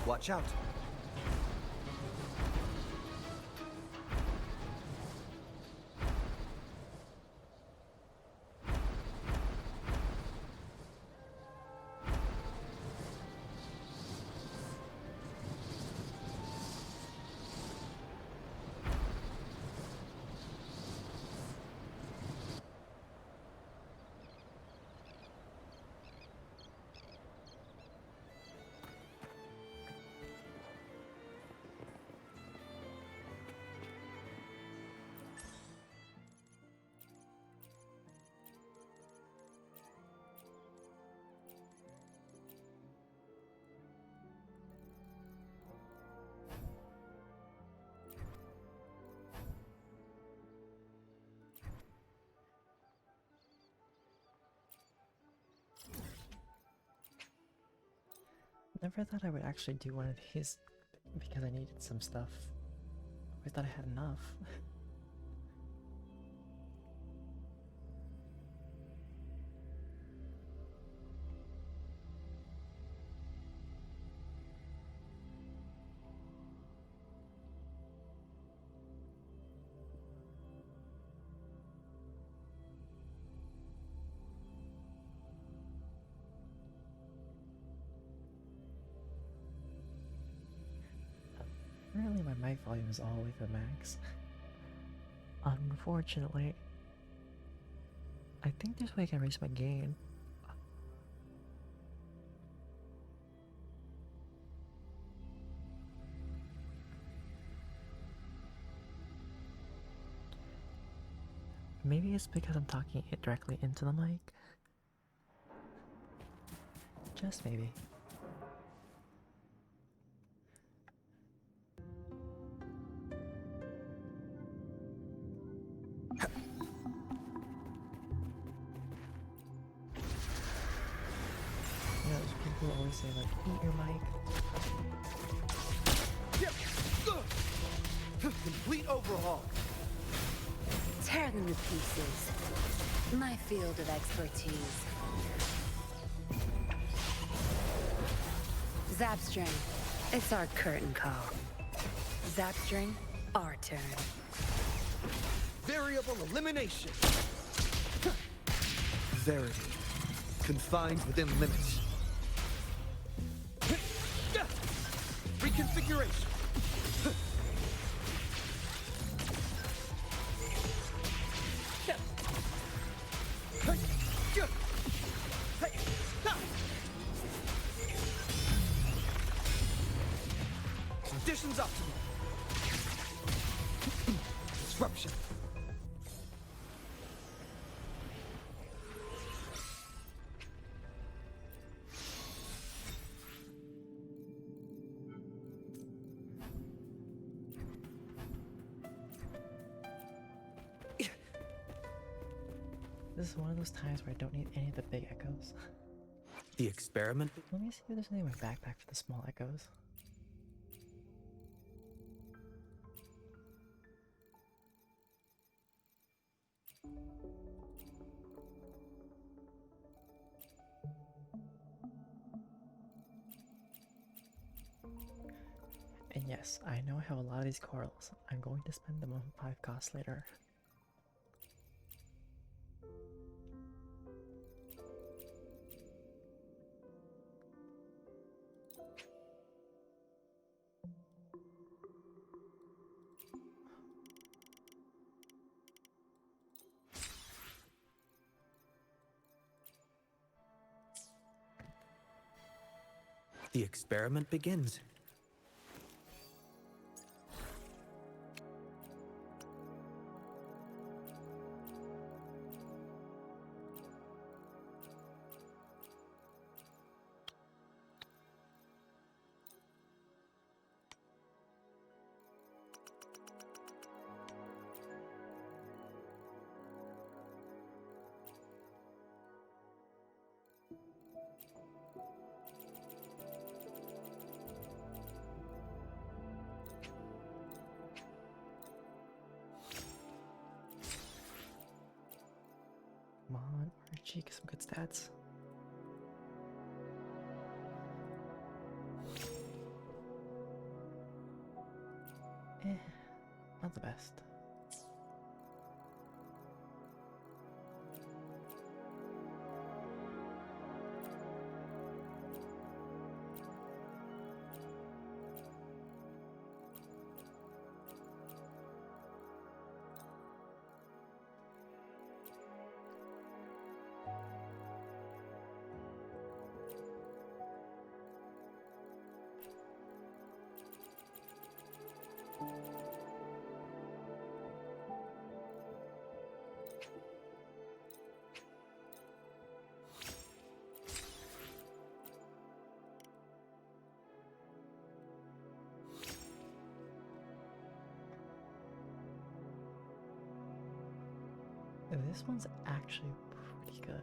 Watch out. Never thought I would actually do one of these because I needed some stuff. I thought I had enough. Apparently my mic volume is all the way to the max. Unfortunately. I think there's a way I can raise my gain. Maybe it's because I'm talking it directly into the mic. Just maybe. People always say like, eat your mic. Complete overhaul. Tear them to pieces. My field of expertise. Zapstring. It's our curtain call. Zapstring, our turn. Variable elimination. Verity. Confined within limits. Reconfiguration. Conditions optimal. Disruption. This is one of those times where I don't need any of the big echoes. The experiment? Let me see if there's any in my backpack for the small echoes. And yes, I know I have a lot of these corals. I'm going to spend them on 5 costs later. The experiment begins. Come on, Archie, get some good stats. Not the best. This one's actually pretty good.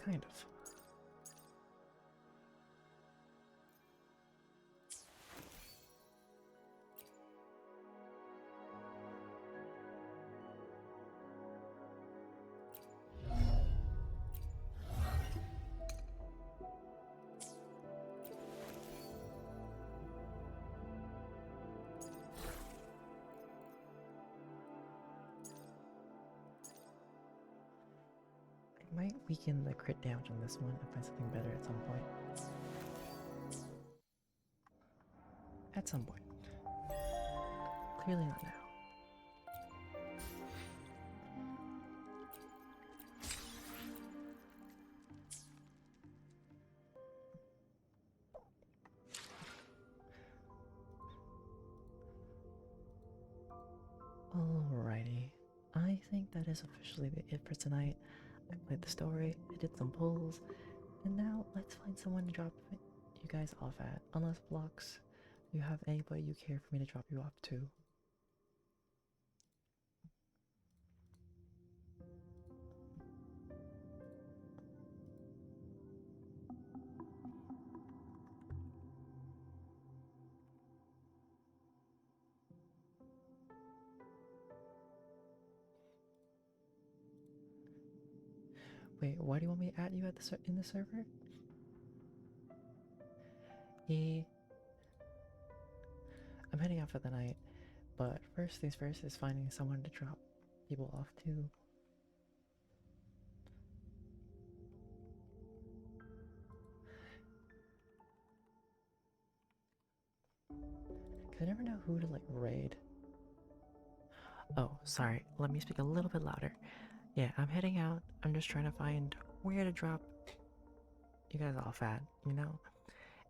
Kind of. Might weaken the crit damage on this one and find something better at some point. At some point. Clearly not now. Alrighty. I think that is officially it for tonight. I played the story, I did some pulls, and now let's find someone to drop you guys off at. Unless Blocks, you have anybody you care for me to drop you off to. Wait, why do you want me to add you at the in the server? I'm heading out for the night, but first things first is finding someone to drop people off to. Cause I never know who to like raid. Oh, sorry, let me speak a little bit louder. Yeah, I'm heading out. I'm just trying to find where to drop you guys off at, you know?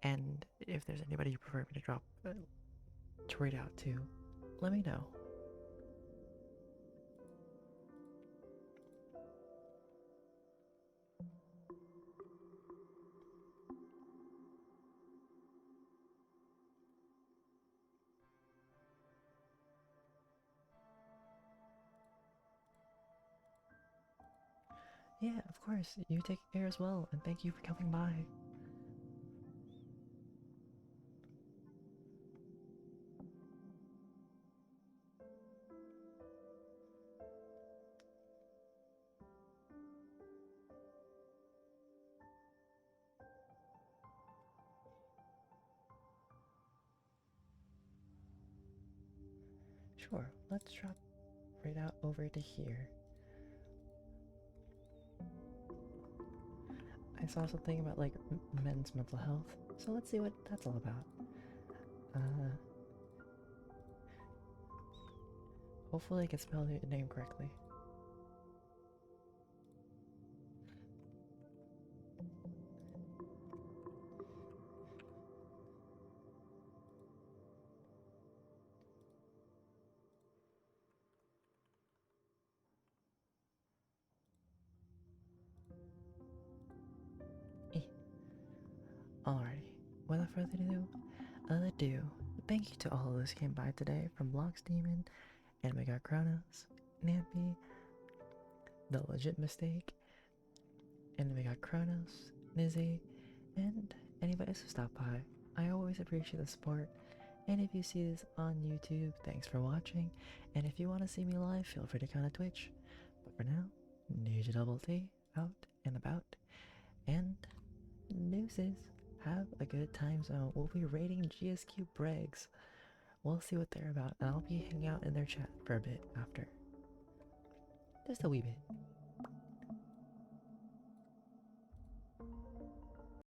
And if there's anybody you prefer me to drop to raid out to, let me know. Yeah, of course. You take care as well, and thank you for coming by. Sure, let's drop right out over to here. I saw something about like men's mental health, so let's see what that's all about. Hopefully I can spell your name correctly. Alrighty, without further ado, thank you to all of those who came by today, from Lox Demon, and we got Kronos, Nampy, The Legit Mistake, and we got Kronos, Nizzy, and anybody else who stopped by. I always appreciate the support, and if you see this on YouTube, thanks for watching, and if you want to see me live, feel free to come to Twitch. But for now, DjDoubleT out and about, and deuces. Have a good time zone. We'll be raiding GSQ Bregs. We'll see what they're about, and I'll be hanging out in their chat for a bit after. Just a wee bit.